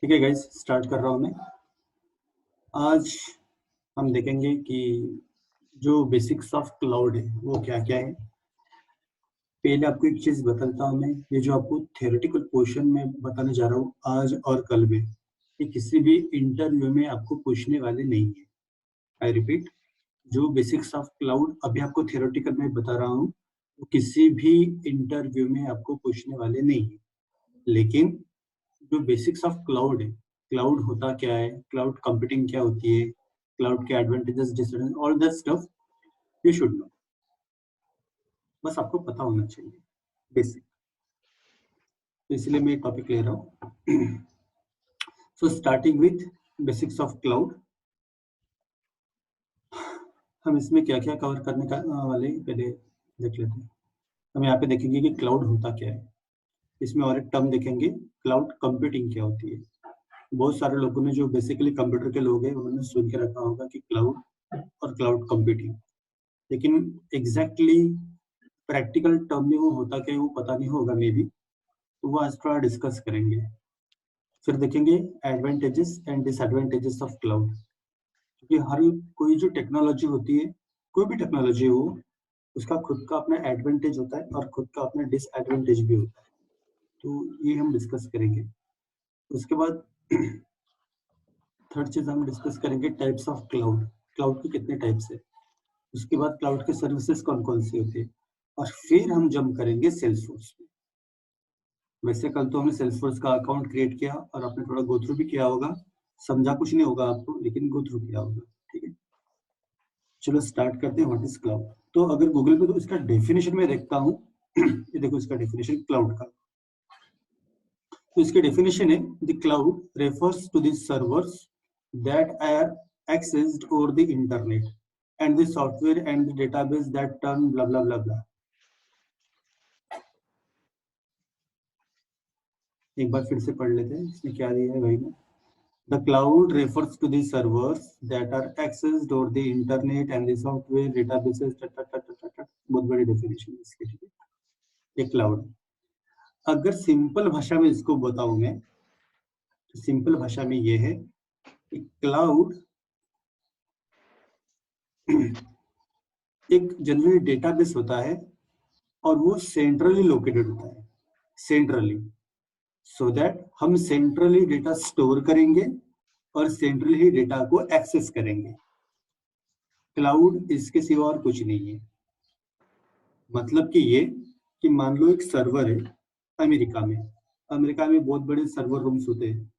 ठीक है guys, start कर रहा हूँ मैं। आज हम देखेंगे कि जो बेसिक्स ऑफ क्लाउड है वो क्या क्या है। पहले आपको एक चीज बताता हूँ मैं, ये जो आपको थियोरेटिकल पोर्शन में बताने जा रहा हूँ आज और कल में, ये किसी भी इंटरव्यू में आपको पूछने वाले नहीं है। आई रिपीट, जो बेसिक्स ऑफ क्लाउड अभी आपको थियोरेटिकल में बता रहा हूँ वो किसी भी इंटरव्यू में आपको पूछने वाले नहीं है। लेकिन जो बेसिक्स ऑफ क्लाउड है, क्लाउड होता क्या है, क्लाउड कंप्यूटिंग क्या होती है, क्लाउड के advantages disadvantage, all that stuff you should know. बस आपको पता होना चाहिए बेसिक। तो इसलिए मैं टॉपिक ले रहा हूँ। So starting with basics of cloud, हम इसमें क्या क्या कवर करने का वाले पहले देख लेते हैं। हम यहाँ पे देखेंगे कि क्लाउड होता क्या है। इसमें और एक टर्म देखेंगे, क्लाउड कंप्यूटिंग क्या होती है। बहुत सारे लोगों ने जो बेसिकली कंप्यूटर के लोग हैं उन्होंने सुन के रखा होगा कि क्लाउड और क्लाउड कंप्यूटिंग, लेकिन एग्जैक्टली प्रैक्टिकल टर्म में वो होता क्या है वो पता नहीं होगा मे बी, तो वो आज थोड़ा डिस्कस करेंगे। फिर देखेंगे advantages and disadvantages of cloud, क्योंकि हर कोई जो टेक्नोलॉजी होती है, कोई भी टेक्नोलॉजी हो, उसका खुद का अपना एडवांटेज होता है और खुद का अपना डिसएडवांटेज भी होता है। तो ये हम डिस्कस करेंगे। उसके बाद थर्ड चीज हम डिस्कस करेंगे टाइप्स ऑफ क्लाउड, क्लाउड के कितने टाइप्स है। उसके बाद क्लाउड के सर्विसेज कौन कौन सी होती है, और फिर हम जंप करेंगे सेल्सफोर्स में। वैसे कल तो हमने सेल्सफोर्स का अकाउंट क्रिएट किया और आपने थोड़ा गो थ्रू भी किया होगा, समझा कुछ नहीं होगा आपको लेकिन गो थ्रू किया होगा। ठीक है, चलो स्टार्ट करते हैं। What is cloud? तो अगर गूगल पे तो इसका डेफिनेशन में देखता हूँ, ये देखो इसका डेफिनेशन क्लाउड का। तो इसकी डेफिनेशन है, the cloud refers to the servers that are accessed over the internet and the software and the database that turn blah blah blah blah. एक बार फिर से पढ़ लेते हैं, इसमें क्या दिया है भाई ने। The cloud refers to the servers that are accessed over the internet and the software databases. बहुत बड़ी डेफिनेशन है इसकी। ठीक है, ये क्लाउड। अगर सिंपल भाषा में इसको बताऊं मैं, तो सिंपल भाषा में ये है कि क्लाउड एक जनरली डेटाबेस होता है और वो सेंट्रली लोकेटेड होता है, सेंट्रली, सो दैट हम सेंट्रली डेटा स्टोर करेंगे और सेंट्रली ही डेटा को एक्सेस करेंगे। क्लाउड इसके सिवा और कुछ नहीं है। मतलब कि ये कि मान लो एक सर्वर है अमेरिका में, अमेरिका में बहुत बड़े सर्वर रूम्स होते हैं।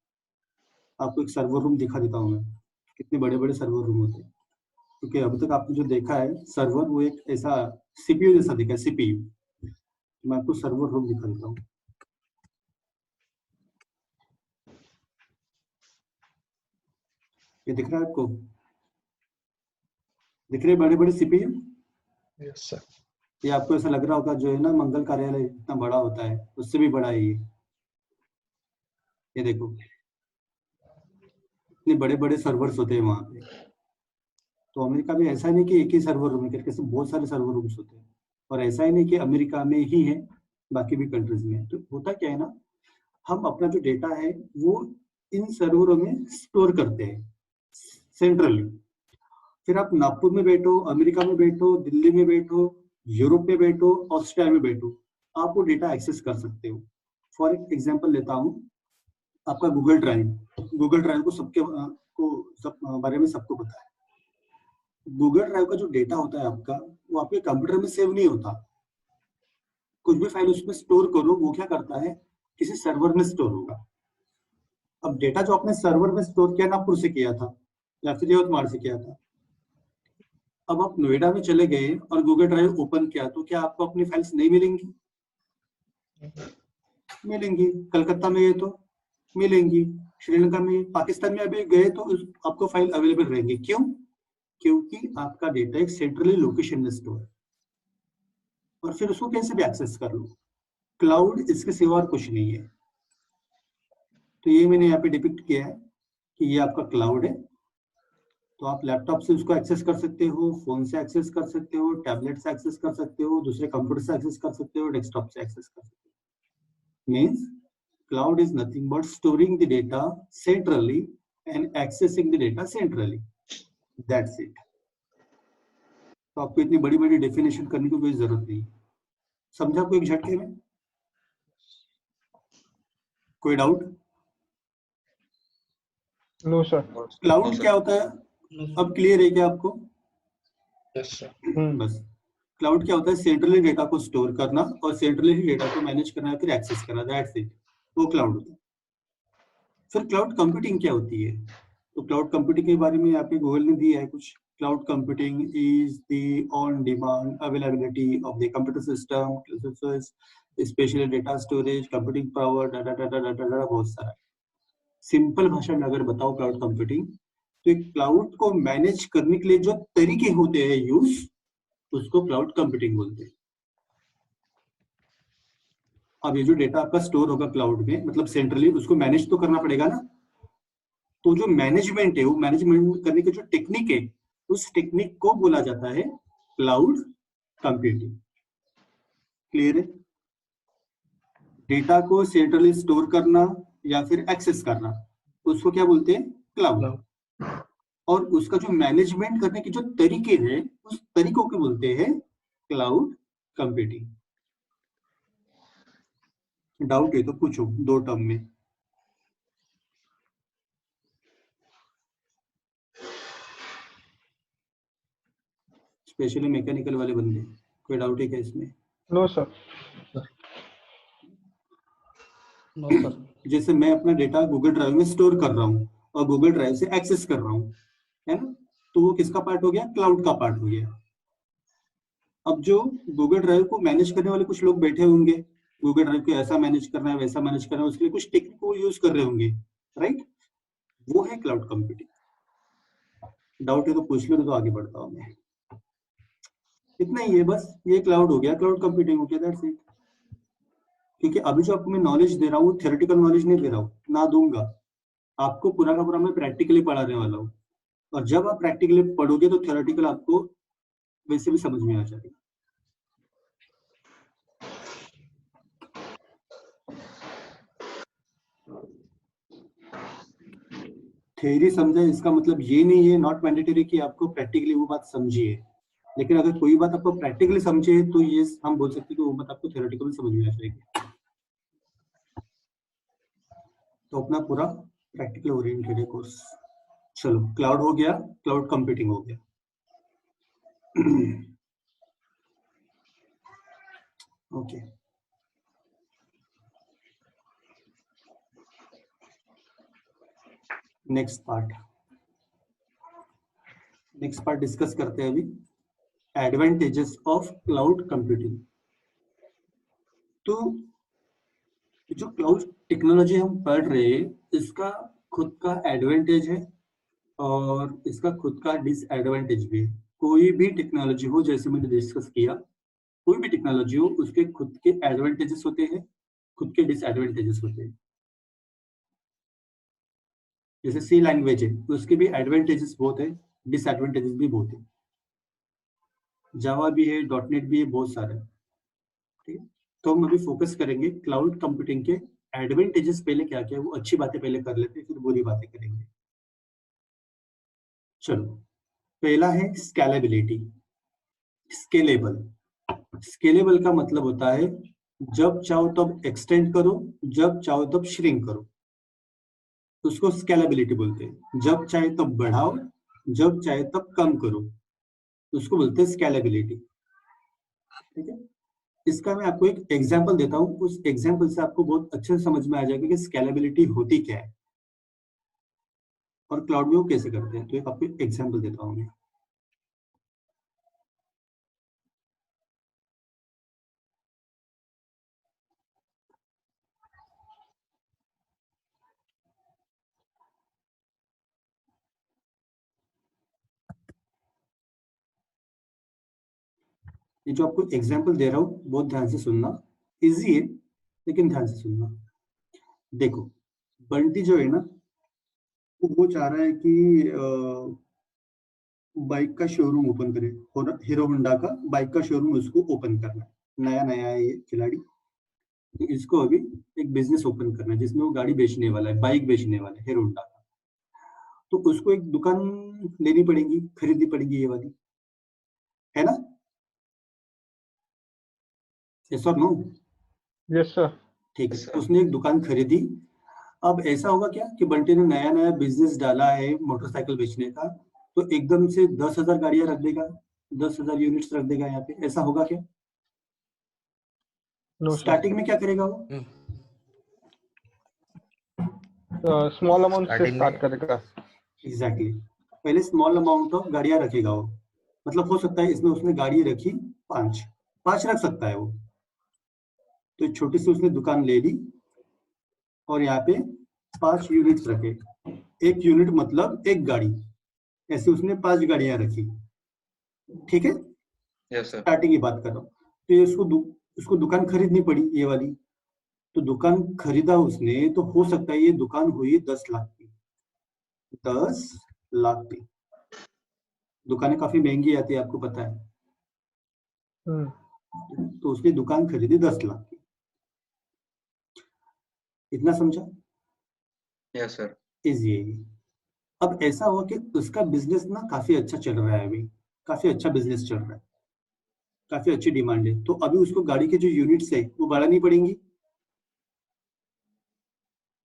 आपको एक सर्वर रूम दिखा देता हूँ मैं, कितने बड़े बड़े सर्वर रूम होते हैं। क्योंकि अब तक आपने जो देखा है सर्वर, वो एक ऐसा सीपीयू जैसा दिखा है, सीपीयू। मैं आपको सर्वर रूम दिखा देता हूँ। ये दिख रहा है आपको? दिख रहे बड़े बड़े सीपीयू? Yes sir. ये आपको ऐसा लग रहा होगा जो है ना मंगल कार्यालय इतना बड़ा होता है, उससे भी बड़ा है ये देखो, इतने बड़े बड़े सर्वर्स होते हैं वहां पे। तो अमेरिका में ऐसा नहीं कि एक ही सर्वर रूम है करके, से बहुत सारे सर्वर रूम्स होते हैं। और ऐसा ही नहीं कि अमेरिका में ही है, बाकी भी कंट्रीज में है। तो होता क्या है ना, हम अपना जो डेटा है वो इन सर्वरों में स्टोर करते हैं सेंट्रली। फिर आप नागपुर में बैठो, अमेरिका में बैठो, दिल्ली में बैठो, यूरोप में बैठो, ऑस्ट्रेलिया में बैठो, आप वो डेटा एक्सेस कर सकते हो। फॉर एग्जाम्पल लेता हूँ आपका गूगल ड्राइव। गूगल ड्राइव को सब बारे में सबको पता है। गूगल ड्राइव का जो डेटा होता है आपका, वो आपके कंप्यूटर में सेव नहीं होता। कुछ भी फाइल उसमें स्टोर करो, वो क्या करता है, किसी सर्वर में स्टोर होगा। अब डेटा जो आपने सर्वर में स्टोर किया, नागपुर से किया था या फिर यवतमाल से किया था, अब आप नोएडा में चले गए और गूगल ड्राइव ओपन किया, तो क्या आपको अपनी फाइल्स नहीं मिलेंगी? मिलेंगी। कलकत्ता में गए तो मिलेंगी, श्रीलंका में, पाकिस्तान में अभी गए तो आपको फाइल अवेलेबल रहेंगी। क्यों? क्योंकि आपका डेटा एक सेंट्रली लोकेशन में स्टोर है और फिर उसको कैसे भी एक्सेस कर लो। क्लाउड इसके सिवा और कुछ नहीं है। तो ये मैंने यहाँ पे डिपिक्ट किया है कि ये आपका क्लाउड है। तो आप लैपटॉप से उसको एक्सेस कर सकते हो, फोन से एक्सेस कर सकते हो, टैबलेट से एक्सेस कर सकते हो, दूसरे कंप्यूटर से एक्सेस कर सकते हो, डेस्कटॉप से एक्सेस कर सकते हो। Means Cloud is nothing but storing the data centrally and accessing the data centrally. That's it. तो आपको इतनी बड़ी बड़ी डेफिनेशन करने की कोई जरूरत नहीं। समझा कोई झटके में? कोई डाउट? No sir. क्लाउड क्या होता है अब क्लियर है क्या आपको? Yes sir. बस क्लाउड क्या होता है? सेंट्रली डेटा को स्टोर करना और सेंट्रली डेटा को मैनेज करना या फिर एक्सेस करना। दैट्स इट, वो क्लाउड होता है। फिर क्लाउड कंप्यूटिंग क्या होती है? तो क्लाउड कंप्यूटिंग के बारे में आपके गूगल ने दिया है कुछ। Cloud computing is the on demand availability of the computer system, specially data storage, computing power, data data data data बहुत सारा। सिंपल भाषा में अगर बताओ क्लाउड कंप्यूटिंग, तो एक क्लाउड को मैनेज करने के लिए जो तरीके होते हैं यूज, उसको क्लाउड कंप्यूटिंग बोलते हैं। अब ये जो डेटा आपका स्टोर होगा क्लाउड में, मतलब सेंट्रली, उसको मैनेज तो करना पड़ेगा ना। तो जो मैनेजमेंट है, वो मैनेजमेंट करने की जो टेक्निक है, उस टेक्निक को बोला जाता है क्लाउड कंप्यूटिंग। क्लियर है? डेटा को सेंट्रली स्टोर करना या फिर एक्सेस करना, उसको क्या बोलते हैं? क्लाउड। और उसका जो मैनेजमेंट करने के जो तरीके हैं, उस तरीकों को बोलते हैं क्लाउड कंप्यूटिंग। डाउट है तो पूछो दो टर्म में। स्पेशली मैकेनिकल वाले बंदे, कोई डाउट है क्या इसमें? No sir. No sir. जैसे मैं अपना डेटा गूगल ड्राइव में स्टोर कर रहा हूँ और गूगल ड्राइव से एक्सेस कर रहा हूँ, है ना? तो वो किसका पार्ट हो गया? क्लाउड का पार्ट हो गया। अब जो गूगल ड्राइव को मैनेज करने वाले कुछ लोग बैठे होंगे, गूगल ड्राइव को ऐसा मैनेज करना है, वैसा मैनेज करना है, उसके लिए कुछ टेक्निक को यूज कर रहे होंगे, राइट? वो है क्लाउड कंप्यूटिंग। डाउट है तो पूछ लो, तो आगे बढ़ता हूँ मैं। इतना ही है बस, ये क्लाउड हो गया, क्लाउड कंप्यूटिंग हो गया, दैट्स इट। क्योंकि अभी जो आपको मैं नॉलेज दे रहा हूँ, थ्योरेटिकल नॉलेज नहीं दे रहा हूँ, ना दूंगा आपको। पूरा का पूरा मैं प्रैक्टिकली पढ़ाने वाला हूँ। और जब आप प्रैक्टिकली पढ़ोगे तो थ्योरेटिकल आपको वैसे भी समझ में आ जाएगा। थ्योरी समझे इसका मतलब ये नहीं है, नॉट मैंडेटरी कि आपको प्रैक्टिकली वो बात समझिए। लेकिन अगर कोई बात आपको प्रैक्टिकली समझे तो ये हम बोल सकते हैं कि वो बात आपको थ्योरेटिकली समझ में आ जाएगी। तो अपना पूरा प्रैक्टिकल ओरिएंटेड है कोर्स। चलो, क्लाउड हो गया, क्लाउड कंप्यूटिंग हो गया। ओके, नेक्स्ट पार्ट डिस्कस करते हैं अभी, एडवांटेजेस ऑफ क्लाउड कंप्यूटिंग। तो जो क्लाउड टेक्नोलॉजी हम पढ़ रहे हैं, इसका खुद का एडवांटेज है और इसका खुद का डिसएडवांटेज भी है। कोई भी टेक्नोलॉजी हो, जैसे मैंने डिस्कस किया, कोई भी टेक्नोलॉजी हो, उसके खुद के एडवांटेजेस होते हैं, खुद के डिसएडवांटेजेस होते हैं। जैसे सी लैंग्वेज है, उसके भी एडवांटेजेस बहुत है, डिसएडवांटेजेस भी बहुत है। जावा भी है, डॉटनेट भी है, बहुत सारे। ठीक है, तो हम अभी फोकस करेंगे क्लाउड कंप्यूटिंग के एडवांटेजेस। पहले क्या क्या है वो अच्छी बातें पहले कर लेते हैं, फिर बुरी बातें करेंगे। चलो, पहला है स्केलेबिलिटी। स्केलेबल, स्केलेबल का मतलब होता है जब चाहो तब एक्सटेंड करो, जब चाहो तब श्रिंक करो, उसको स्केलेबिलिटी बोलते हैं। जब चाहे तब बढ़ाओ, जब चाहे तब कम करो, उसको बोलते हैं स्केलेबिलिटी। ठीक है, इसका मैं आपको एक एग्जांपल देता हूं, उस एग्जांपल से आपको बहुत अच्छे से समझ में आ जाएगा कि स्केलेबिलिटी होती क्या है और क्लाउड में वो कैसे करते हैं। तो एक आपको एग्जांपल देता हूं मैं। ये जो आपको एग्जांपल दे रहा हूं, बहुत ध्यान से सुनना, इजी है लेकिन ध्यान से सुनना। देखो, बंटी जो है ना, वो चाह रहा है कि बाइक का शोरूम ओपन करे, हीरो होंडा का बाइक का शोरूम उसको ओपन करना है। नया नया है ये खिलाड़ी, तो इसको अभी एक बिजनेस ओपन करना है जिसमें वो गाड़ी बेचने वाला है, बाइक बेचने वाला है, हीरो होंडा का। तो उसको एक दुकान लेनी पड़ेगी, खरीदनी पड़ेगी ये वाली, है ना? यस और नो? Yes sir. ठीक है, उसने एक दुकान खरीदी। अब ऐसा होगा क्या कि बंटी ने नया नया बिजनेस डाला है मोटरसाइकिल बेचने का, तो एकदम से 10,000 गाड़ियां रख देगा, 10,000 यूनिट्स रख देगा यहाँ पे, ऐसा होगा क्या? नो स्टार्टिंग में क्या करेगा वो? सर, स्मॉल अमाउंट से Starting स्टार्ट में- करेगा। एग्जैक्टली पहले स्मॉल अमाउंट ऑफ गाड़ियां रखेगा वो। मतलब हो सकता है इसमें उसने गाड़ी रखी 5 5 रख सकता है वो। तो एक छोटी सी उसने दुकान ले ली और यहाँ पे 5 यूनिट्स रखे। एक यूनिट मतलब एक गाड़ी, ऐसे उसने 5 गाड़ियां रखी। ठीक है, यस सर। स्टार्टिंग की बात कर रहा हूँ। तो ये उसको दुकान खरीदनी पड़ी ये वाली। तो दुकान खरीदा उसने, तो हो सकता है ये दुकान हुई 10 लाख की। 10 लाख की दुकानें काफी महंगी आती है, आपको पता है। तो उसने दुकान खरीदी 10 लाख की। इतना समझा? Yes sir. इजी है ये। अब ऐसा हुआ कि उसका बिजनेस ना काफी अच्छा चल रहा है अभी, काफी अच्छा बिजनेस चल रहा है, काफी अच्छी डिमांड है। तो अभी उसको गाड़ी के जो यूनिट्स है वो बढ़ानी पड़ेंगी।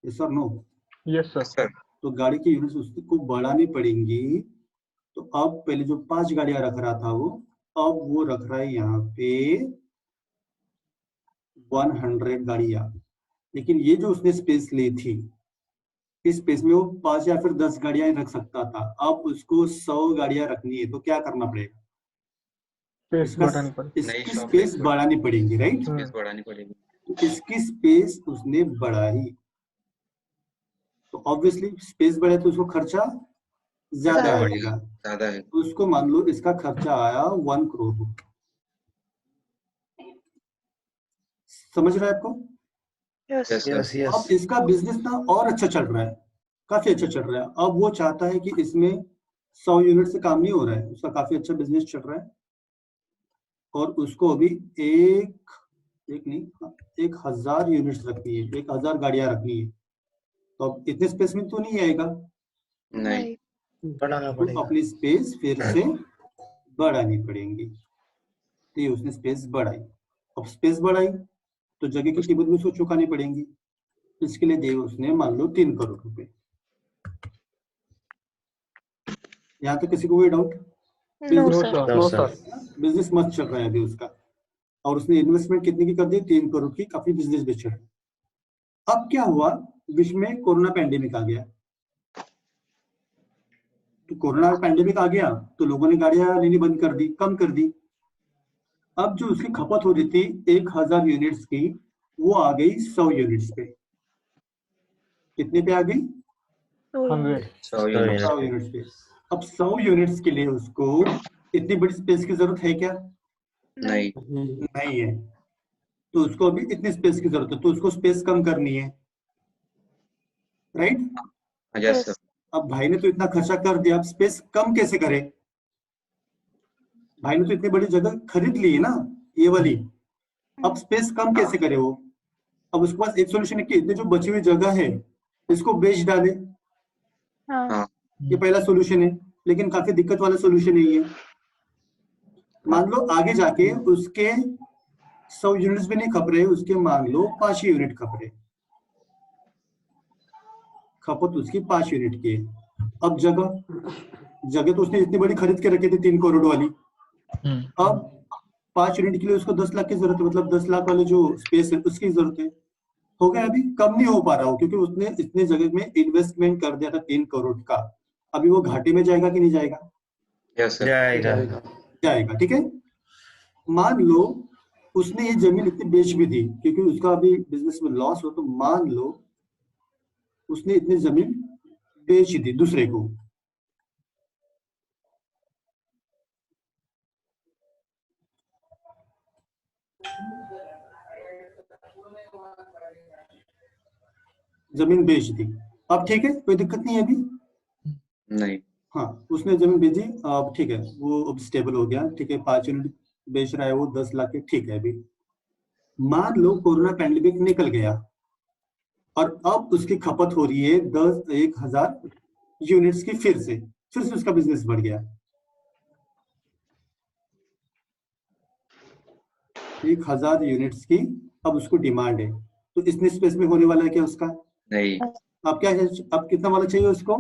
यस और नो? Yes sir. सर तो गाड़ी की यूनिट्स उसको बढ़ानी पड़ेंगी। तो अब पहले जो 5 गाड़ियां रख रहा था वो, अब वो रख रहा है यहाँ पे 100 गाड़ियां। लेकिन ये जो उसने स्पेस ली थी, इस स्पेस में वो 5 या फिर 10 गाड़ियां ही रख सकता था। अब उसको 100 गाड़ियां रखनी है, तो क्या करना पड़ेगा? स्पेस बढ़ानी पड़ेगी। नई इसकी शॉप स्पेस बढ़ानी पड़ेगी, राइट? स्पेस बढ़ानी पड़ेगी। तो इसकी स्पेस उसने बढ़ाई, तो ऑब्वियसली स्पेस बढ़े तो उसको खर्चा ज्यादा आएगा। ज्यादा है। तो उसको मान लो इसका खर्चा आया 1 करोड़ रुपए। समझ रहा है आपको? Yes yes sir. अब इसका बिजनेस ना और अच्छा चल रहा है, काफी अच्छा चल रहा है। अब वो चाहता है कि इसमें 100 यूनिट से काम नहीं हो रहा है, उसका काफी अच्छा बिजनेस चल रहा है। और उसको अभी एक नहीं, 1,000 यूनिट्स रखनी है, 1,000 गाड़ियां रखनी है। तो अब इतने स्पेस में तो नहीं आएगा, नहीं। बढ़ाना तो पड़ेगा। अपनी स्पेस फिर से बढ़ानी पड़ेगी। तो ये उसने स्पेस बढ़ाई। अब स्पेस बढ़ाई तो जगह की कीमत भी उसको चुकानी पड़ेगी। इसके लिए दिए उसने मान लो 3 करोड़ रुपए। यहाँ तो किसी को कोई doubt? No sir. No sir. Business मस्त चल रहा है अभी उसका। और उसने इन्वेस्टमेंट कितने की कर दी? 3 करोड़ की। काफी बिजनेस भी चल रहा है। अब क्या हुआ, विश्व में कोरोना पैंडेमिक आ गया। तो कोरोना पैंडेमिक आ गया तो लोगों ने गाड़ियां लेनी बंद कर दी, कम कर दी। अब जो उसकी खपत हो रही थी 1,000 यूनिट्स की, वो आ गई 100 यूनिट्स पे। कितने पे आ गई? 100। 100 100 यूनिट्स पे। अब 100 यूनिट्स के लिए उसको इतनी बड़ी स्पेस की जरूरत है क्या? नहीं। नहीं है। तो उसको अभी इतनी स्पेस की जरूरत है, तो उसको स्पेस कम करनी है, राइट? Yes sir. अब भाई ने तो इतना खर्चा कर दिया, अब स्पेस कम कैसे करे? भाई ने तो इतनी बड़ी जगह खरीद ली है ना ये वाली, अब स्पेस कम कैसे करे वो? अब उसके पास एक सोल्यूशन है कि इतनी जो बची हुई जगह है इसको बेच डाले। हाँ। ये पहला सोल्यूशन है, लेकिन काफी दिक्कत वाला सोल्यूशन है ये। मान लो आगे जाके उसके 100 यूनिट्स भी नहीं खप रहे, उसके मान लो 5 यूनिट खप रहे, खपत उसकी 5 यूनिट की है। अब जगह तो उसने इतनी बड़ी खरीद के रखी थी 3 करोड़ वाली। अब 5 यूनिट के लिए उसको 10 लाख की जरूरत है, मतलब 10 लाख वाले जो स्पेस है उसकी जरूरत है। हो गया, अभी कम नहीं हो पा रहा हो क्योंकि उसने इतने जगह में इन्वेस्टमेंट कर दिया था 3 करोड़ का। अभी वो घाटे में जाएगा कि नहीं जाएगा? Yes sir. जाएगा। जाएगा, ठीक है। मान लो उसने ये जमीन इतनी बेच भी दी, क्योंकि उसका अभी बिजनेस में लॉस हो, तो मान लो उसने इतनी जमीन बेच दी दूसरे को। जमीन बेच दी, अब ठीक है, कोई दिक्कत नहीं है अभी। नहीं। हाँ, उसने जमीन बेची, अब ठीक है, वो अब स्टेबल हो गया, ठीक है। 5 यूनिट बेच रहा है वो 10 लाख के, ठीक है अभी। मान लो कोरोना पैंडेमिक निकल गया और अब उसकी खपत हो रही है 10,000 यूनिट्स की, फिर से उसका बिजनेस बढ़ गया। 1,000 यूनिट्स की अब उसको डिमांड है, तो इतने स्पेस में होने वाला है क्या उसका? नहीं। अब क्या है, अब कितना वाला चाहिए उसको?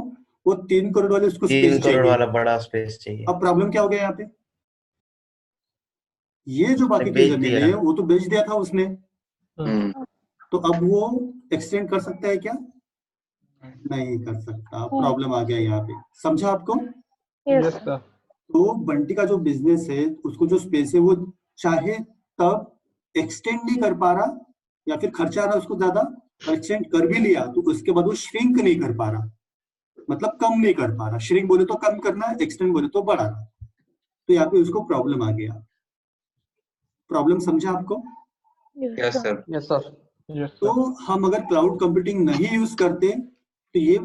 वो 3 करोड़ वाले उसको 3 स्पेस करोड़ चाहिए। वाला बड़ा स्पेस चाहिए। अब प्रॉब्लम क्या हो गया यहाँ पे? ये जो बाकी की बेच जमीन दिया। है वो तो बेच दिया था उसने, हम्म, तो अब वो एक्सटेंड कर सकता है क्या? नहीं कर सकता। प्रॉब्लम आ गया यहाँ पे, समझा आपको? Yes sir. तो बंटी का जो बिजनेस है उसको जो स्पेस है वो चाहे तब एक्सटेंड नहीं कर पा रहा, या फिर खर्चा आ रहा है उसको ज्यादा, और एक्सटेंड कर भी लिया तो उसके बाद वो श्रिंक नहीं कर पा रहा, मतलब कम नहीं कर पा रहा। श्रिंक बोले तो कम करना है, एक्सटेंड बोले तो बढ़ाना। तो यहाँ पे उसको प्रॉब्लम आ गया। प्रॉब्लम समझा आपको? Yes sir. Yes sir. Yes तो सर। हम अगर क्लाउड कंप्यूटिंग नहीं यूज करते तो ये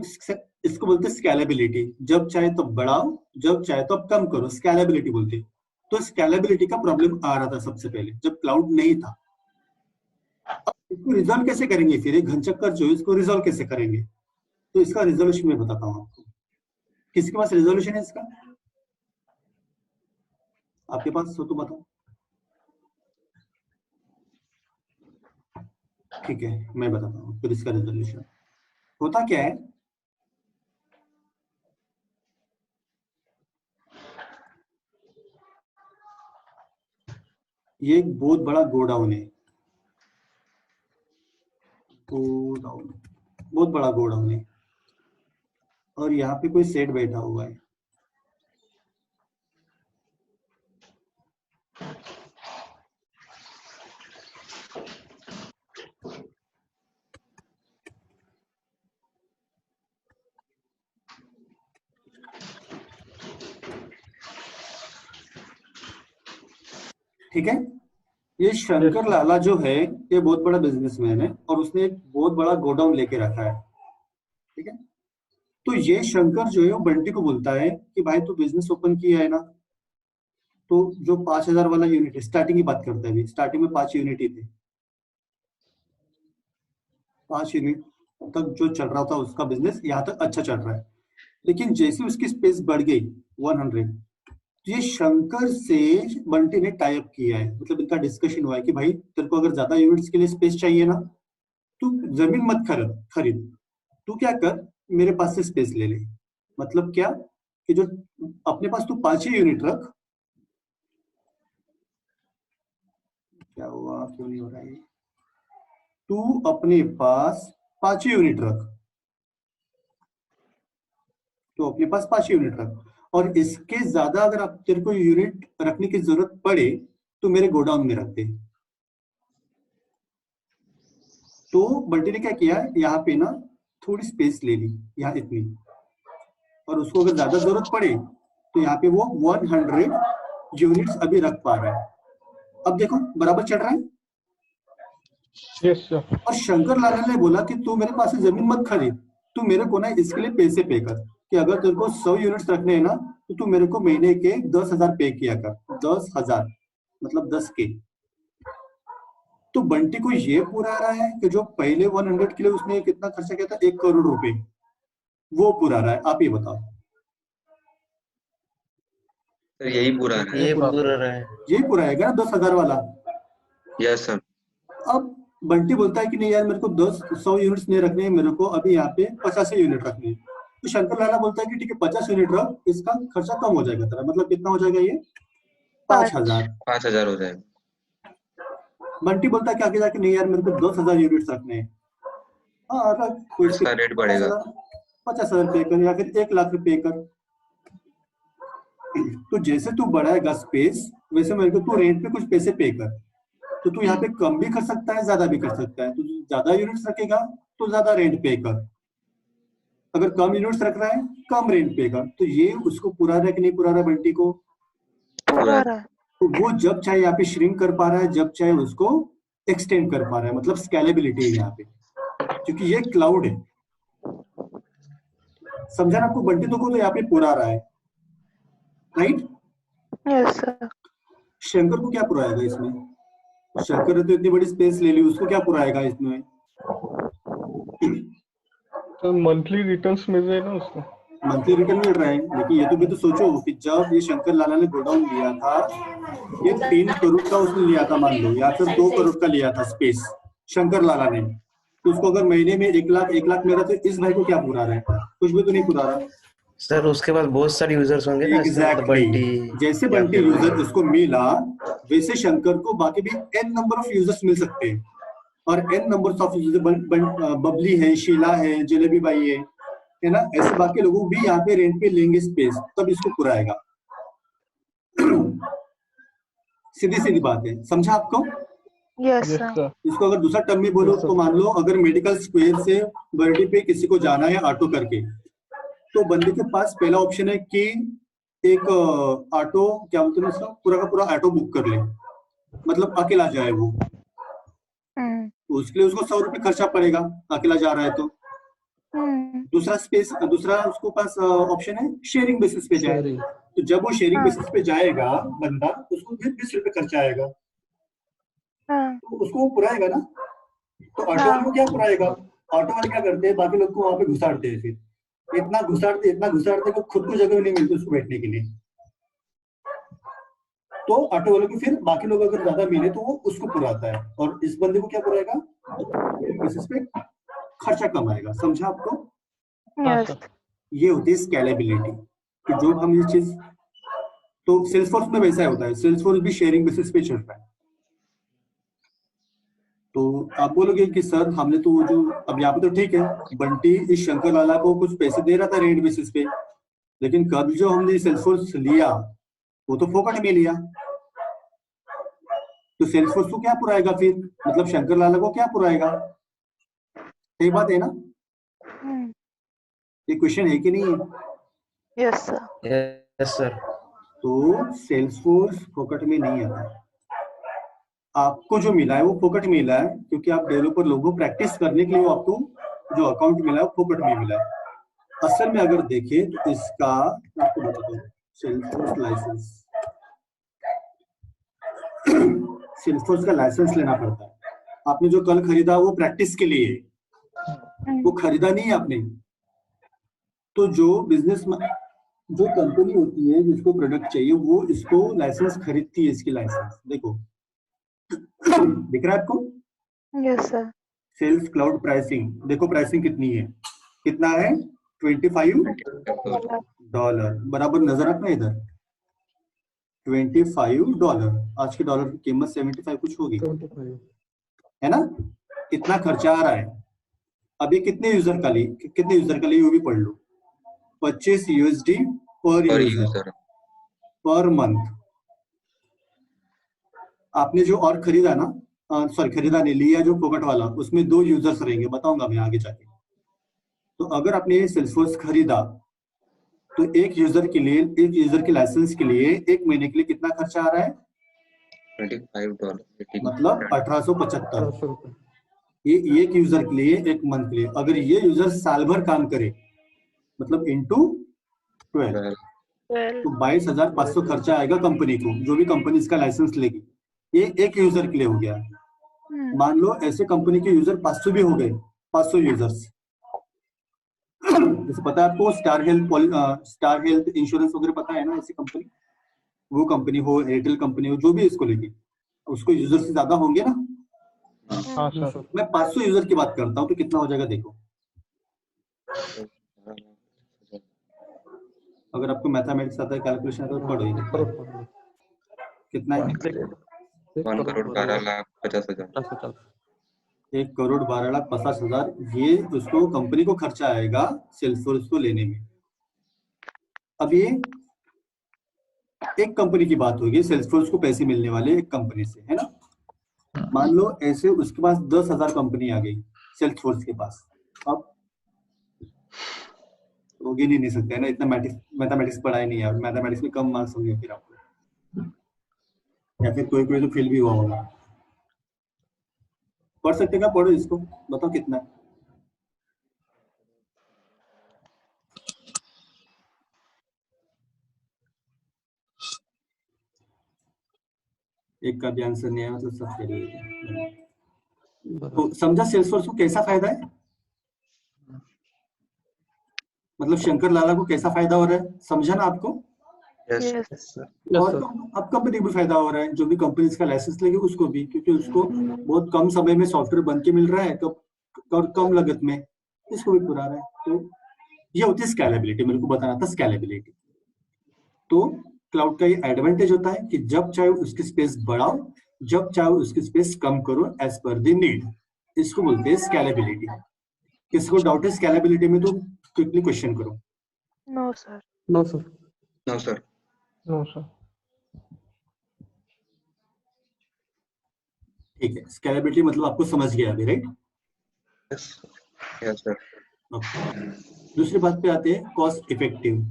इसको बोलते हैं स्केलेबिलिटी। जब चाहे तब बढ़ाओ, जब चाहे तब कम करो, स्केलेबिलिटी बोलते। तो स्केलेबिलिटी का प्रॉब्लम आ रहा था सबसे पहले जब क्लाउड नहीं था। अब इसको रिजॉल्व कैसे करेंगे? फिर एक घनचक्कर जो है इसको रिजॉल्व कैसे करेंगे? तो इसका रिजोल्यूशन मैं बताता हूँ आपको। किसके पास रिजोल्यूशन है इसका? आपके पास हो तो बताओ। ठीक है, मैं बताता हूँ फिर इसका रिजोल्यूशन। होता क्या है, ये एक बहुत बड़ा गोडाउन है, गोडाउन, बहुत बड़ा गोडाउन है, और यहाँ पे कोई सेठ बैठा हुआ है। ठीक है, ये शंकर लाला जो है ये बहुत बड़ा बिजनेसमैन है और उसने एक बहुत बड़ा गोडाउन लेके रखा है। ठीक है, तो ये शंकर जो है वो बंटी को बोलता है कि भाई तू बिजनेस ओपन किया है ना, तो जो 5,000 वाला यूनिट है, स्टार्टिंग की बात करते हैं अभी, स्टार्टिंग में 5 यूनिट ही थे। 5 यूनिट तक जो चल रहा था उसका बिजनेस, यहाँ तक अच्छा चल रहा है। लेकिन जैसे उसकी स्पेस बढ़ गई 100, तो ये शंकर से बंटी ने टाई अप किया है, मतलब इनका डिस्कशन हुआ है कि भाई तेरे को अगर ज्यादा यूनिट्स के लिए स्पेस चाहिए ना, तू जमीन मत खरीद, तू क्या कर, मेरे पास से स्पेस ले ले। मतलब क्या कि जो अपने पास तू 5 ही यूनिट रख। क्या हुआ, क्यों नहीं हो रहा है? तू अपने पास 5 ही यूनिट रख, तो अपने पास 5 यूनिट रख, और इसके ज्यादा अगर आप तेरे को यूनिट रखने की जरूरत पड़े तो मेरे गोडाउन में रख दे। तो बंटी ने क्या किया, यहाँ पे ना थोड़ी स्पेस ले ली, यहाँ इतनी, और उसको अगर ज्यादा जरूरत पड़े तो यहाँ पे वो 100 यूनिट्स अभी रख पा रहा है। अब देखो बराबर चल रहा है। Yes sir. और शंकर लाला ने बोला कि तू मेरे पास से जमीन मत खरीद, तू मेरे को ना इसके लिए पैसे पे कर, कि अगर तेरे को 100 यूनिट्स रखने हैं ना तो तू मेरे को महीने के 10,000 पे किया कर। 10,000 मतलब 10 के। तो बंटी को ये पूरा आ रहा है कि जो पहले 100 के लिए उसने कितना खर्चा किया था, 1 करोड़ रुपए, वो पूरा रहा है। आप ये बताओ। सर यही पूरा है। ये पूरा रहा है। यही पूरा है ना 10,000 वाला? Yes sir. अब बंटी बोलता है कि नहीं यार, मेरे को 100 यूनिट्स नहीं रखने हैं, मेरे को अभी यहाँ पे 50 यूनिट रखने हैं। तो शंकर लाला बोलता है कि ठीक है 50 यूनिट रख, इसका खर्चा कम हो जाएगा तेरा। मतलब कितना हो जाएगा ये? 5,000। 5,000 हो जाएगा। बंटी बोलता है कि आगे जाके नहीं यार, मेरे को 10,000 यूनिट्स रखने हैं। हाँ रख, कोई इसका रेट बढ़ेगा। 50,000 पे कर, या फिर 1 लाख रुपए कर। तो जैसे तू बढ़ाएगा स्पेस, वैसे मेरे को तू रेंट पे कुछ पैसे पे कर। तो तू यहाँ पे कम भी कर सकता है, ज्यादा भी कर सकता है। तो ज्यादा यूनिट्स रखेगा तो ज्यादा रेंट पे कर, अगर कम यूनिट्स रख रहा है कम रेंट पे कर। तो ये उसको पूरा रहा है कि नहीं पूरा रहा बंटी को? पूरा रहा। तो वो जब चाहे यहाँ पे श्रिंक कर पा रहा है, जब चाहे उसको एक्सटेंड कर पा रहा है, मतलब स्केलेबिलिटी है यहाँ पे, क्योंकि ये क्लाउड है। समझा ना आपको? बंटी तो को तो यहाँ पे पूरा रहा है, राइट? Yes sir. शंकर को क्या पुराएगा इसमें? शंकर ने तो इतनी बड़ी स्पेस ले ली, उसको क्या पुराएगा इसमें? तो मंथली रिटर्न्स मिल रहे हैं ना उसको। मंथली रिटर्न मिल रहा है, लेकिन ये तो भी तो सोचो कि जब ये शंकर लाला ने गोडाउन लिया था, ये 3 करोड़ का उसने लिया था मान लो, या फिर 2 करोड़ का लिया था स्पेस शंकर लाला ने, तो उसको अगर महीने में 1 लाख मिल रहा, तो इस भाई को क्या पुरा रहा है? कुछ भी तो नहीं पुरा रहा। सर उसके पास बहुत सारे यूजर्स होंगे ना, ऐसे मतलब एग्जैक्टली बंटी जैसे या बंटी फिर यूजर उसको मिला, वैसे शंकर को बाकी भी n नंबर ऑफ यूजर्स मिल सकते हैं, और n number of user Babli है, शीला है, जलेबी बाई है ना, ऐसे बाकी लोगों भी यहाँ पे रेंट पे लेंगे स्पेस, तब इसको पुराएगा। सीधी सीधी बात है, समझा आपको? Yes yes sir. सर। इसको अगर दूसरा टर्म में बोलो तो मान लो अगर मेडिकल स्क्वायर से बर्डी पे किसी को जाना है ऑटो करके, तो बंदे के पास पहला ऑप्शन है कि एक ऑटो, क्या बोलते हैं उसका, पूरा का पूरा ऑटो बुक कर ले, मतलब अकेला जाए वो, तो उसके लिए उसको 100 रुपये खर्चा पड़ेगा, अकेला जा रहा है तो। दूसरा उसको पास ऑप्शन है शेयरिंग बेसिस पे जाए, तो जब वो शेयरिंग बेसिस पे जाएगा बंदा, उसको फिर 20 रुपये खर्चा आएगा, तो उसको वो पुराएगा ना। तो ऑटो वाले को क्या पुराएगा? ऑटो वाले क्या करते हैं, बाकी लोग को वहां पे घुसाड़ते हैं, फिर इतना घुसाड़ते कि खुद को जगह नहीं मिलती उसको बैठने के लिए, तो ऑटो वाले को फिर बाकी लोग अगर ज्यादा मिले तो वो उसको पुराता है, और इस बंदे को क्या पुराएगा? बेसिस पे खर्चा कम आएगा। समझा आपको? हाँ यस। सर। ये होती है स्केलेबिलिटी, कि जो हम ये चीज, तो सेल्सफोर्स में वैसा होता है, सेल्सफोर्स भी शेयरिंग बेसिस पे चल रहा है। तो आप बोलोगे कि सर हमने तो वो जो, अब यहाँ पे तो ठीक है, बंटी इस शंकर लाला को कुछ पैसे दे रहा था रेंट बेसिस पे, लेकिन कब जो हमने सेल्सफोर्स लिया वो तो फोकट में लिया, तो सेल्सफोर्स को क्या पुराएगा फिर, मतलब शंकर लाला को क्या पुराएगा? सही बात है ना? ये क्वेश्चन है कि नहीं है? Yes sir. Yes sir. तो सेल्सफोर्स फोकट में नहीं आता, आपको जो मिला है वो फोकट में मिला है, क्योंकि आप डेवलपर लोगों को प्रैक्टिस करने के लिए वो आपको जो अकाउंट मिला है वो फोकट में मिला है। असल में अगर देखें तो इसका, मैं आपको बताता हूँ, सेल्सफोर्स लाइसेंस, सेल्सफोर्स का लाइसेंस लेना पड़ता है। आपने जो कल खरीदा वो प्रैक्टिस के लिए, वो खरीदा नहीं है आपने। तो जो बिजनेस में जो कंपनी होती है जिसको प्रोडक्ट चाहिए, वो इसको लाइसेंस खरीदती है, इसकी लाइसेंस देखो, दिख रहा है आपको? Yes sir. Sales cloud pricing देखो, प्राइसिंग कितनी है, कितना है? $25 बराबर, नजर आता है इधर, $25। आज के डॉलर की कीमत 75 कुछ होगी, है ना? कितना खर्चा आ रहा है? अब ये कितने यूजर का लिए वो भी पढ़ लो। $25 पर पर यूजर यूजर। Per month. आपने जो और खरीदा ना, सॉरी खरीदा नहीं, लिया जो फोकट वाला, उसमें 2 यूजर्स रहेंगे, बताऊंगा मैं आगे जाके। तो अगर आपने सेल्सफोर्स खरीदा, तो एक यूजर के लाइसेंस के लिए 1 महीने के लिए कितना खर्चा आ रहा है? $25। मतलब 1875। ये एक यूजर के लिए 1 मंथ के लिए। अगर ये यूजर साल भर काम करे, मतलब इंटू 12, तो 22,500 खर्चा आएगा कंपनी को, जो भी कंपनी इसका लाइसेंस लेगी। ये एक यूजर के लिए हो गया। मान लो ऐसे कंपनी के यूजर 500 भी हो गए, 500 यूजर्स, जैसे पता है आपको स्टार हेल्थ इंश्योरेंस वगैरह पता है ना, ऐसी कंपनी, वो कंपनी हो, एयरटेल कंपनी हो, जो भी इसको लेगी, उसको यूजर से ज्यादा होंगे ना। हाँ सर। मैं 500 यूजर की बात करता हूँ, तो कितना हो जाएगा देखो। अगर आपको मैथमेटिक्स आता है, कैलकुलेशन आता है, तो पढ़ो कितना है। 1,12,50,000। 1,12,50,000 ये उसको कंपनी को खर्चा आएगा सेल्सफोर्स को लेने में। अब ये एक कंपनी की बात होगी, सेल्सफोर्स को पैसे मिलने वाले एक कंपनी से, है ना? मान लो ऐसे उसके पास 10,000 कंपनी आ गई सेल्सफोर्स के पास, अब वो गिन ही नहीं सकते है ना, इतना मैथमेटिक्स पढ़ा ही नहीं है, मैथमेटिक्स में कम मार्क्स होंगे फिर आपको, या फिर कोई कोई तो फेल भी हुआ होगा। पढ़ सकते क्या? पढ़ो इसको, बताओ कितना है। एक का भी आंसर नहीं आया, मतलब सब फेल हुए थे। तो समझा सेल्सफोर्स को कैसा फायदा है, मतलब शंकर लाला को कैसा फायदा हो रहा है, समझा ना आपको? Yes. यस और सर। अब कंपनी को फायदा हो रहा है, जो भी कंपनीज का लाइसेंस लेगी उसको भी, क्योंकि उसको बहुत कम समय में सॉफ्टवेयर बन के मिल रहा है और कम लागत में, इसको भी पूरा रहा है। तो ये होती है स्केलेबिलिटी, मेरे को बताना था स्केलेबिलिटी। तो क्लाउड का ये एडवांटेज होता है कि जब चाहे उसकी स्पेस बढ़ाओ, जब चाहे उसकी स्पेस कम करो एज पर द नीड, इसको बोलते हैं स्केलेबिलिटी। किसी को डाउट है स्केलेबिलिटी में तो क्विकली क्वेश्चन करो। No, sir. No sir. No sir. No sir. ठीक है, स्केलेबिलिटी मतलब आपको समझ गया अभी, राइट? Yes yes sir. दूसरी बात पे आते हैं, कॉस्ट इफेक्टिव।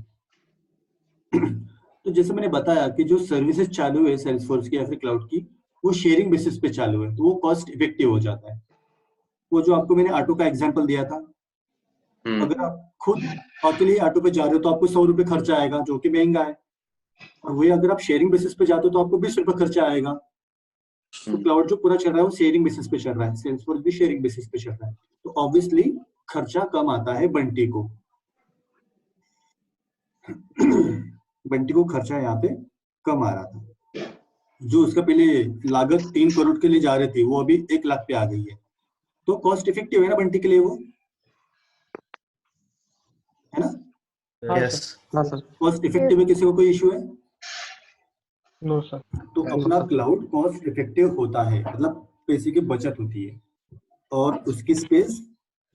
तो जैसे मैंने बताया कि जो सर्विसेज चालू है सेल्सफोर्स की या फिर क्लाउड की, वो शेयरिंग बेसिस पे चालू है, तो वो कॉस्ट इफेक्टिव हो जाता है। वो जो आपको मैंने ऑटो का एग्जांपल दिया था, अगर आप खुद अकेले ऑटो पे जा रहे हो तो आपको 100 रुपए खर्चा आएगा, जो कि महंगा है। और वही अगर आप शेयरिंग बेसिस पे जाते हो तो आपको 20 रुपए खर्चा आएगा। तो क्लाउड जो पूरा चल रहा है वो शेयरिंग बेसिस पे चल रहा है, सेल्सफोर्स भी शेयरिंग बेसिस पे चल रहा है, तो ऑब्वियसली खर्चा कम आता है बंटी को। बंटी को खर्चा यहाँ पे कम आ रहा था। जो उसका पहले लागत 3 करोड़ के लिए जा रही थी, वो अभी 1 लाख पे आ गई है। तो कॉस्ट इफेक्टिव है ना बंटी के लिए, वो है ना? यस हाँ सर। कॉस्ट इफेक्टिव है, किसी को कोई इश्यू है? No sir. तो अपना क्लाउड कॉस्ट इफेक्टिव होता है, मतलब पैसे की बचत होती है, और उसकी स्पेस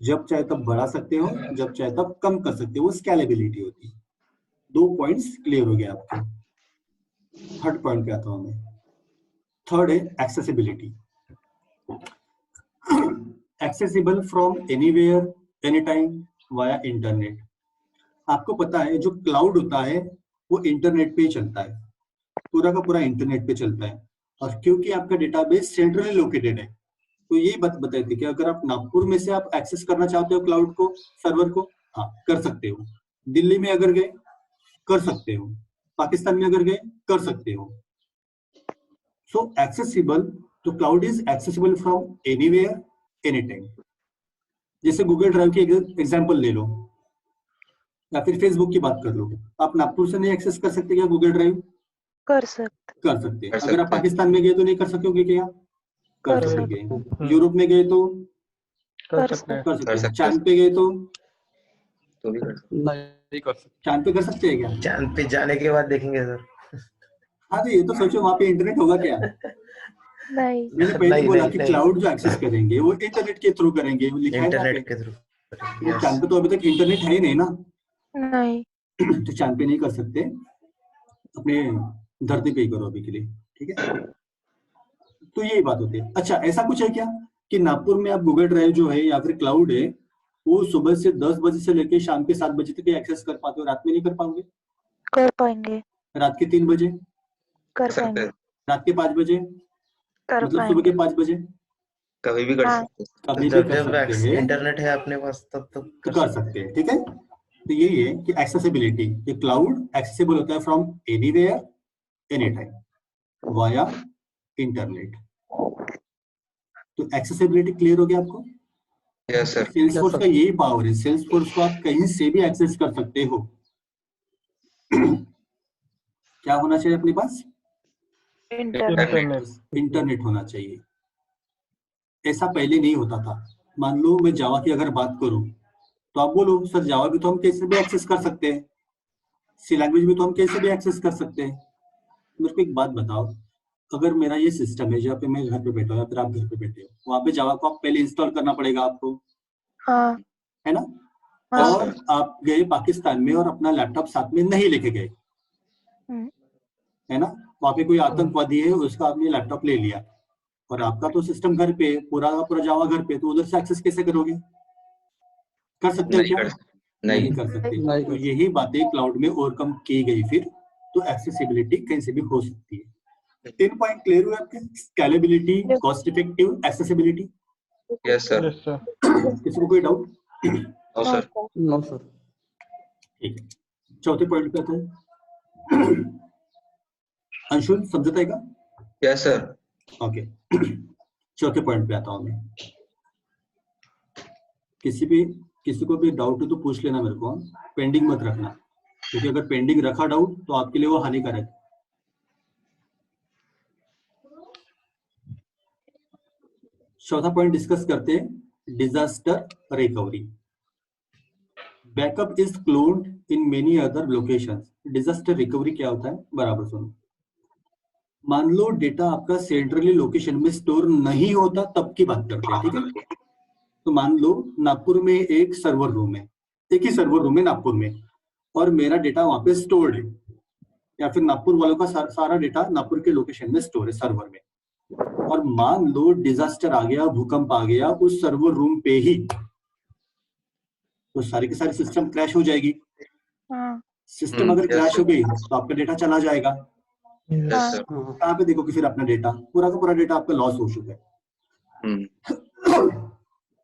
जब चाहे तब बढ़ा सकते हो, जब चाहे तब कम कर सकते हो, वो स्केलेबिलिटी होती है। 2 पॉइंट्स क्लियर हो गए आपके। थर्ड पॉइंट पे आता हूं मैं। थर्ड है accessibility. Accessible from anywhere any time via internet. आपको पता है जो क्लाउड होता है वो इंटरनेट पे ही चलता है, पूरा का पूरा इंटरनेट पे चलता है। और क्योंकि आपका डेटाबेस सेंट्रली लोकेटेड है, तो यही बात बताई थी कि अगर आप नागपुर में से आप एक्सेस करना चाहते हो क्लाउड को, सर्वर को, हाँ कर सकते हो। दिल्ली में अगर गए कर सकते हो, पाकिस्तान में अगर गए कर सकते हो। सो एक्सेसिबल, तो cloud is accessible from anywhere any time. जैसे गूगल ड्राइव की एग्जांपल ले लो, या फिर फेसबुक की बात कर लो। आप नागपुर से नहीं एक्सेस कर सकते क्या गूगल ड्राइव? कर सकते कर सकते हैं। कर अगर आप सकते हैं। पाकिस्तान में गए तो नहीं कर सकोगे क्या? कर कर सकोगे। यूरोप में गए तो कर कर सकते हैं। कर सकते कर हैं। सकते हैं। चांद पे गए तो तो भी कर सकते हैं। नहीं कर सकते। चांद पे कर सकते हैं क्या? चांद पे जाने के बाद देखेंगे सर। हाँ, तो ये तो सोचो वहां पे इंटरनेट होगा क्या? नहीं मैंने पहले नहीं, बोला नहीं, कि नहीं। क्लाउड जो एक्सेस करेंगे वो इंटरनेट के थ्रू करेंगे, वो लिखा है ना इंटरनेट पे। के थ्रू। तो यस चांद पे तो अभी तक इंटरनेट है ही नहीं ना, नहीं तो चांद पे नहीं कर सकते, अपने धरती पे ही करो अभी के लिए, ठीक है? तो यही बात होती है। अच्छा, ऐसा कुछ है क्या कि नागपुर में आप गूगल ड्राइव जो है या फिर क्लाउड है, वो सुबह से 10 बजे से लेकर शाम के 7 बजे तक एक्सेस कर पाते हो, रात में नहीं कर पाओगे? कर पाएंगे रात के 3 बजे, कर कर सकते पाएंगे हैं। रात के 5 बजे, कर मतलब सुबह के पाएंगे 5 बजे, कभी भी कर हाँ सकते हैं। कभी भी जब कर जब सकते हैं, इंटरनेट है अपने पास तब तो कर कर सकते सकते हैं, ठीक है? तो यही है कि एक्सेसिबिलिटी, कि क्लाउड एक्सेसिबल होता है from anywhere any time via internet. तो एक्सेसिबिलिटी क्लियर हो गया आपको? Yes sir. सेल्सफोर्स Yes, का sir. यही पावर है, सेल्सफोर्स को आप कहीं से भी एक्सेस कर सकते हो। क्या होना चाहिए अपने पास? Internet internet. इंटरनेट होना चाहिए। ऐसा पहले नहीं होता था। मान लो मैं जावा की अगर बात करूं, तो आप बोलो सर जावा भी तो हम कैसे भी एक्सेस कर सकते हैं, सी लैंग्वेज भी तो हम कैसे भी एक्सेस कर सकते हैं। मेरे को एक बात बताओ, अगर मेरा ये सिस्टम है जहाँ पे मैं घर पे बैठा हूँ या फिर आप घर पे बैठे हो, वहां पे जावा को आप पहले इंस्टॉल करना पड़ेगा आपको, हाँ है ना? हाँ और आप गए पाकिस्तान में और अपना लैपटॉप साथ में नहीं लेके गए, हम्म, है ना? वहां पे कोई आतंकवादी है, उसका आपने लैपटॉप ले लिया, और आपका तो सिस्टम घर पे, पूरा का पूरा जावा घर पे, तो उधर से एक्सेस कैसे करोगे? कर सकते हो नहीं क्या? कर सकते। नहीं नहीं कर सकते। नहीं तो कर यही बातें क्लाउड में ओवरकम की गई फिर, तो एक्सेसिबिलिटी कहीं से भी हो सकती है। 3 पॉइंट क्लियर हुए आपके? Scalability, cost effective, accessibility. Yes sir. Yes sir. किसी को कोई doubt? No sir. No sir. ठीक है, चौथे पॉइंट पे आते हैं। अंशुल समझता है का? Yes sir. ओके चौथे पॉइंट पे आता हूँ मैं। किसी को भी डाउट हो तो पूछ लेना मेरे को, पेंडिंग मत रखना, क्योंकि अगर पेंडिंग रखा डाउट तो आपके लिए वो हानिकारक है। चौथा पॉइंट डिस्कस करते हैं, disaster recovery. Backup is cloned in many other locations. Disaster recovery क्या होता है, बराबर सुनो। मान लो डेटा आपका सेंट्रली लोकेशन में स्टोर नहीं होता, तब की बात करते हैं, ठीक है। तो मान लो नागपुर में एक सर्वर रूम है, एक ही सर्वर रूम है नागपुर में, और मेरा डेटा वहां पे स्टोर्ड है, या फिर नागपुर वालों का सारा डेटा नागपुर के लोकेशन में स्टोर है सर्वर में। और मान लो डिजास्टर आ गया, भूकंप आ गया उस सर्वर रूम पे ही, तो सारी की सारी सिस्टम क्रैश हो जाएगी। सिस्टम अगर क्रैश हो गई तो आपका डेटा चला जाएगा। Yes sir. कहाँ पे देखोगे फिर अपना डेटा, पूरा का पूरा डेटा आपका लॉस हो चुका है।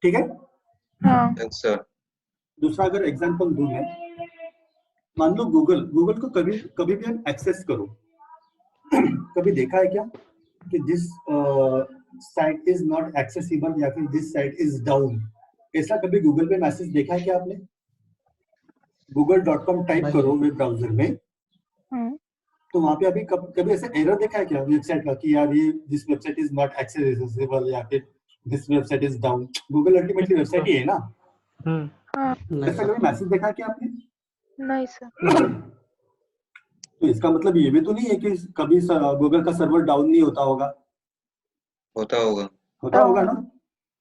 ठीक है। Yes sir. दूसरा अगर एग्जांपल दूं मैं, मान लो गूगल को कभी भी हम एक्सेस करो, कभी देखा है क्या कि this site is not accessible या फिर दिस साइट इज डाउन, ऐसा कभी गूगल पे मैसेज देखा है क्या आपने? google.com टाइप करो वेब ब्राउजर में, तो वहां पे अभी कभी ऐसा एरर देखा है क्या वेबसाइट का कि यार ये this website is not accessible या फिर this website is down? Google ultimately website ही है ना। ऐसा कभी मैसेज देखा क्या आपने? नहीं सर। तो इसका मतलब ये भी तो नहीं है कि कभी गूगल का सर्वर डाउन नहीं होता होगा। होता होगा। होता होगा ना।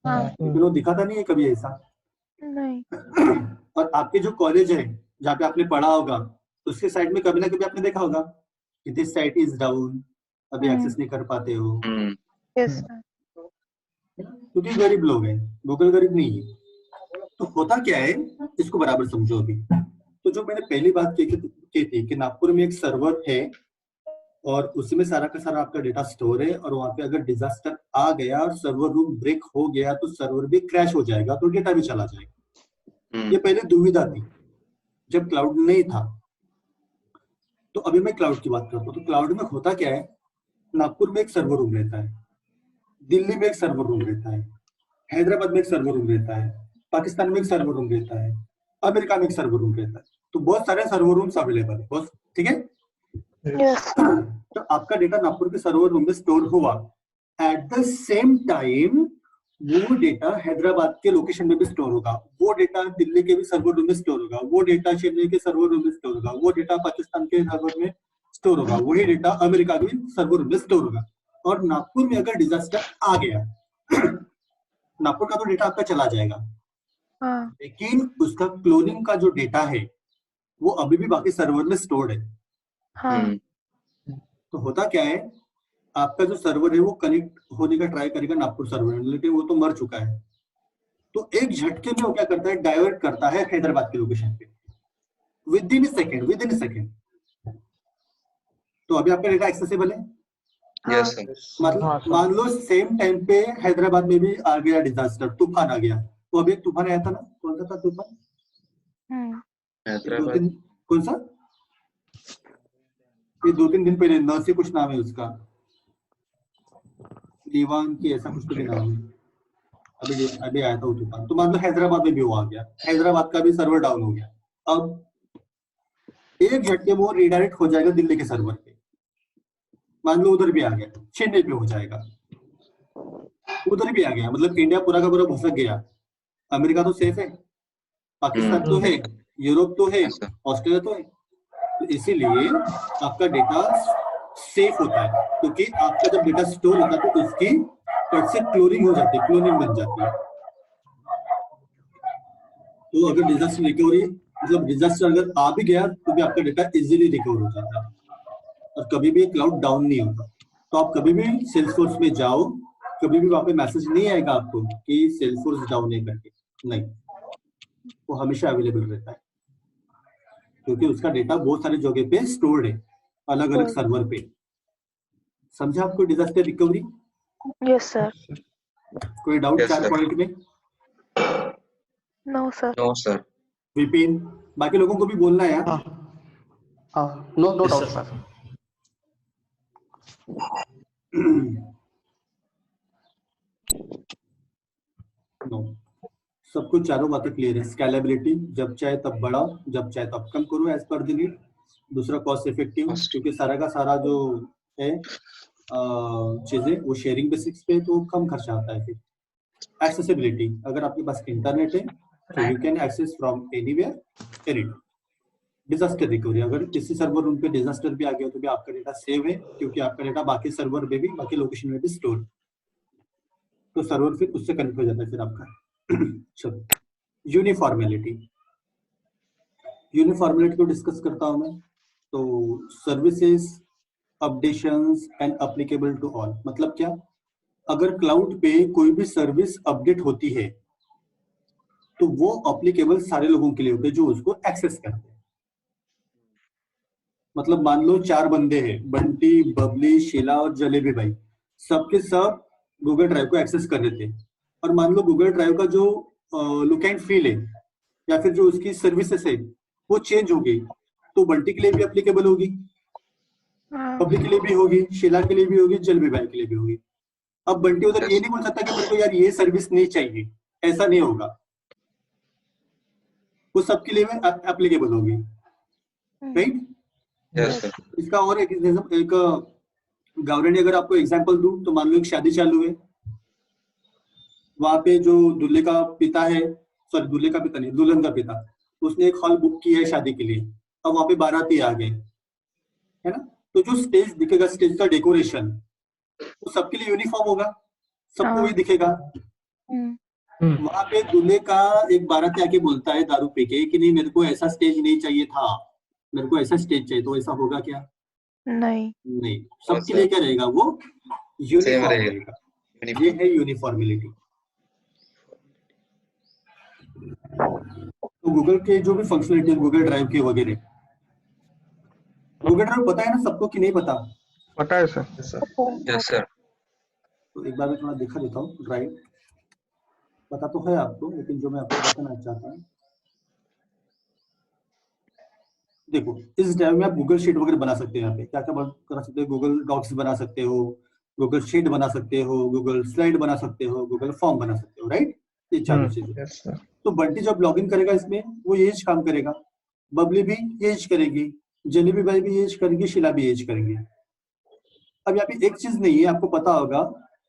हाँ। वो दिखाता नहीं है कभी ऐसा। नहीं। और आपके जो कॉलेज है जहाँ पे आपने पढ़ा होगा, उसके साइड में कभी ना कभी आपने देखा होगा कि दिस साइट इज डाउन, अभी एक्सेस नहीं कर पाते हो। Yes sir. क्योंकि गरीब लोग हैं, गूगल गरीब नहीं है। तो होता क्या है, इसको बराबर समझो अभी। तो जो मैंने पहली बात की थी कि नागपुर में एक सर्वर है और उसमें सारा का सारा आपका डेटा स्टोर है, और वहां पे अगर डिजास्टर आ गया और सर्वर रूम ब्रेक हो गया तो सर्वर भी क्रैश हो जाएगा, तो डेटा भी चला जाएगा। ये पहले दुविधा थी जब क्लाउड नहीं था। तो अभी मैं क्लाउड की बात करता हूँ। तो क्लाउड में होता क्या है, नागपुर में एक सर्वर रूम रहता है, दिल्ली में एक सर्वर रूम रहता है, हैदराबाद में एक सर्वर रूम रहता है, पाकिस्तान में एक सर्वर रूम रहता है, अमेरिका में एक सर्वर रूम रहता है। तो बहुत सारे सर्वर रूम्स अवेलेबल है, बहुत ठीक है। यस। तो आपका डेटा नागपुर के सर्वर रूम में स्टोर हुआ, एट द सेम टाइम वो डेटा हैदराबाद के लोकेशन में भी स्टोर होगा, वो डेटा दिल्ली के भी सर्वर रूम में स्टोर होगा, वो डेटा चेन्नई के सर्वर रूम में स्टोर होगा, वो डेटा पाकिस्तान के सर्वर में स्टोर होगा, वही डेटा अमेरिका के सर्वर रूम में स्टोर होगा। और नागपुर में अगर डिजास्टर आ गया नागपुर का तो डेटा आपका चला जाएगा, लेकिन उसका क्लोनिंग का जो डेटा है वो अभी भी बाकी सर्वर में स्टोर्ड है। तो होता क्या है, आपका जो सर्वर है वो कनेक्ट होने का ट्राई करेगा नागपुर सर्वर में, लेकिन वो तो मर चुका है। तो एक झटके में वो क्या करता है, डाइवर्ट करता है हैदराबाद के लोकेशन पे विद इन सेकेंड। तो अभी आपका डेटा एक्सेसिबल है। Yes sir. मतलब मान लो सेम टाइम पे हैदराबाद में भी आ गया डिजास्टर, तूफान आ गया। तो अभी एक तूफान आया था ना, कौन सा था तूफान? हैदराबाद। कौन सा? ये 2-3 दिन पहले, न से कुछ नाम है उसका, दीवान की ऐसा कुछ तो भी नाम है। अभी आया था वो तूफान। तो मान लो हैदराबाद में भी वो आ गया, हैदराबाद का भी सर्वर डाउन हो गया। अब एक झटके में वो रिडायरेक्ट हो जाएगा दिल्ली के सर्वर पे। मान लो उधर भी आ गया, चेन्नई पे हो जाएगा, उधर भी आ गया, मतलब इंडिया पूरा का पूरा भसक गया। अमेरिका तो सेफ है, पाकिस्तान तो है, यूरोप तो है, ऑस्ट्रेलिया तो है। तो इसीलिए आपका डेटा सेफ होता है, क्योंकि आपका जब डेटा स्टोर होता है तो उसकी फट से क्लोनिंग हो जाती है, क्लोनिंग बन जाती है। तो अगर डिजास्टर रिकवरी, मतलब डिजास्टर अगर आ भी गया तो भी आपका डेटा इजीली रिकवर हो जाता है, और कभी भी क्लाउड डाउन नहीं होता। तो आप कभी भी सेल्सफोर्स में जाओ, कभी भी वहां पे मैसेज नहीं आएगा आपको कि सेल्सफोर्स डाउन है करके, नहीं, वो हमेशा अवेलेबल रहता है, क्योंकि उसका डेटा बहुत सारी जगह पे स्टोर्ड है, अलग अलग सर्वर पे। समझा आपको डिजास्टर रिकवरी? Yes sir. कोई डाउट Yes, 4 sir. पॉइंट में? No sir. No sir. Vipin, बाकी लोगों को भी बोलना है यार। No doubt sir. नो, सबको चारों बातें क्लियर है। स्केलेबिलिटी, जब चाहे तब बढ़ाओ, जब चाहे तब कम करो एज पर द नीड। दूसरा कॉस्ट इफेक्टिव, क्योंकि सारा का सारा जो है चीजें वो शेयरिंग बेसिक्स पे, तो कम खर्चा आता है। फिर एक्सेसिबिलिटी, अगर आपके पास इंटरनेट है तो you can access from anywhere any. Disaster recovery, अगर किसी सर्वर रूम पे डिजास्टर भी आ गया तो भी आपका डेटा सेव है, क्योंकि आपका डेटा बाकी सर्वर में भी, बाकी लोकेशन में भी स्टोर, तो सर्वर फिर उससे कनेक्ट हो जाता है फिर आपका। चलो, यूनिफॉर्मेलिटी, यूनिफॉर्मेलिटी को डिस्कस करता हूं मैं। तो services, updations and applicable to all, मतलब क्या, अगर क्लाउड पे कोई भी सर्विस अपडेट होती है तो वो एप्लीकेबल सारे लोगों के लिए होते हैं जो उसको एक्सेस करते हैं। मतलब मान लो 4 बंदे हैं, बंटी, बबली, शीला और जलेबी भाई, सबके सब गूगल ड्राइव को एक्सेस कर रहे थे। और मान लो गूगल ड्राइव का जो लुक एंड फील है या फिर जो उसकी सर्विसेज है वो चेंज हो गई, तो बंटी के लिए भी एप्लीकेबल होगी, बबली के लिए भी होगी, शीला के लिए भी होगी, जलेबी भाई के लिए भी होगी। अब बंटी उधर ये नहीं बोल सकता कि मेरे को यार ये सर्विस नहीं चाहिए, ऐसा नहीं होगा, वो सबके लिए एप्लीकेबल होगी, राइट? यस सर, इसका और एक गावरणी अगर आपको एग्जांपल दूं तो मान लो एक शादी चालू है, वहां पे जो दूल्हे का पिता है, सॉरी दूल्हे का पिता नहीं, दुल्हन का पिता, उसने एक हॉल बुक किया है शादी के लिए। अब वहां पे बाराती आ गए, है ना, तो जो स्टेज दिखेगा, स्टेज का डेकोरेशन, वो सबके लिए यूनिफॉर्म होगा, सबको वही दिखेगा। वहां पे दूल्हे का एक बाराती आके बोलता है दारू पी के कि नहीं मेरे को ऐसा स्टेज नहीं चाहिए था, मेरे को ऐसा स्टेज चाहिए, तो ऐसा होगा क्या? नहीं। नहीं, सबके लिए क्या रहेगा, वो यूनिफॉर्म रहेगा। रहेगा। ये है यूनिफॉर्मिलिटी। तो गूगल के जो भी फंक्शनलिटी है, गूगल ड्राइव के वगैरह, गूगल ड्राइव पता है ना सबको कि नहीं पता? पता है सर। यस सर, तो एक बार मैं थोड़ा दिखा देता हूँ। ड्राइव पता तो है आपको, लेकिन जो मैं आपको बताना चाहता हूँ, देखो इस ड्राइव में आप गूगल शीट वगैरह बना सकते हैं। यहाँ पे क्या क्या कर सकते हो, गूगल डॉक्स बना सकते हो, गूगल शीट बना सकते हो, गूगल स्लाइड बना सकते हो, गूगल फॉर्म बना सकते हो, राइट? ये चारों चीजें। तो बंटी जब लॉगिन करेगा इसमें, वो ये काम करेगा, बबली भी ये करेगी, जलेबी भाई भी ये करेगी, शीला भी ये करेंगे। अब यहाँ पे एक चीज नहीं है, आपको पता होगा,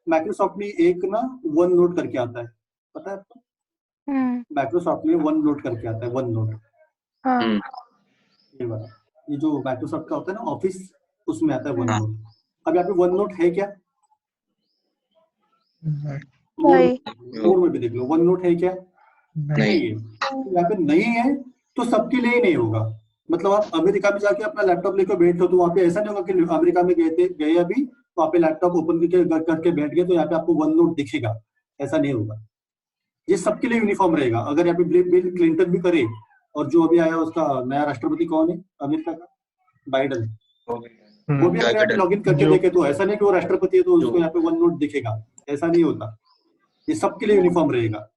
माइक्रोसॉफ्ट में एक ना वन नोट करके आता है, पता है आपको? माइक्रोसॉफ्ट में वन नोट करके आता है, वन नोट। ये वाला, ये जो माइक्रोसॉफ्ट का होता है ना ऑफिस, उसमें आता है वन नोट। अब यहाँ पे वन नोट है क्या? मोर में भी देख लो, वन नोट है क्या? नहीं है। यहाँ पे नहीं है तो सबके लिए नहीं होगा। मतलब आप अमेरिका में जाके अपना लैपटॉप लेकर बैठो तो वहां पे ऐसा नहीं होगा कि अमेरिका में गए अभी वहां पे लैपटॉप ओपन करके बैठ गए तो यहाँ पे आपको वन नोट दिखेगा, ऐसा नहीं होगा। ये सबके लिए यूनिफॉर्म रहेगा। अगर यहाँ पे बिल क्लिंटन भी करे, और जो अभी आया उसका नया राष्ट्रपति कौन है अमेरिका का, बाइडन, वो भी अगर यहाँ पे लॉग इन करके देखे तो ऐसा नहीं कि वो राष्ट्रपति है तो उसको यहाँ पे वन नोट दिखेगा, ऐसा नहीं होता। ये सबके लिए यूनिफॉर्म रहेगा।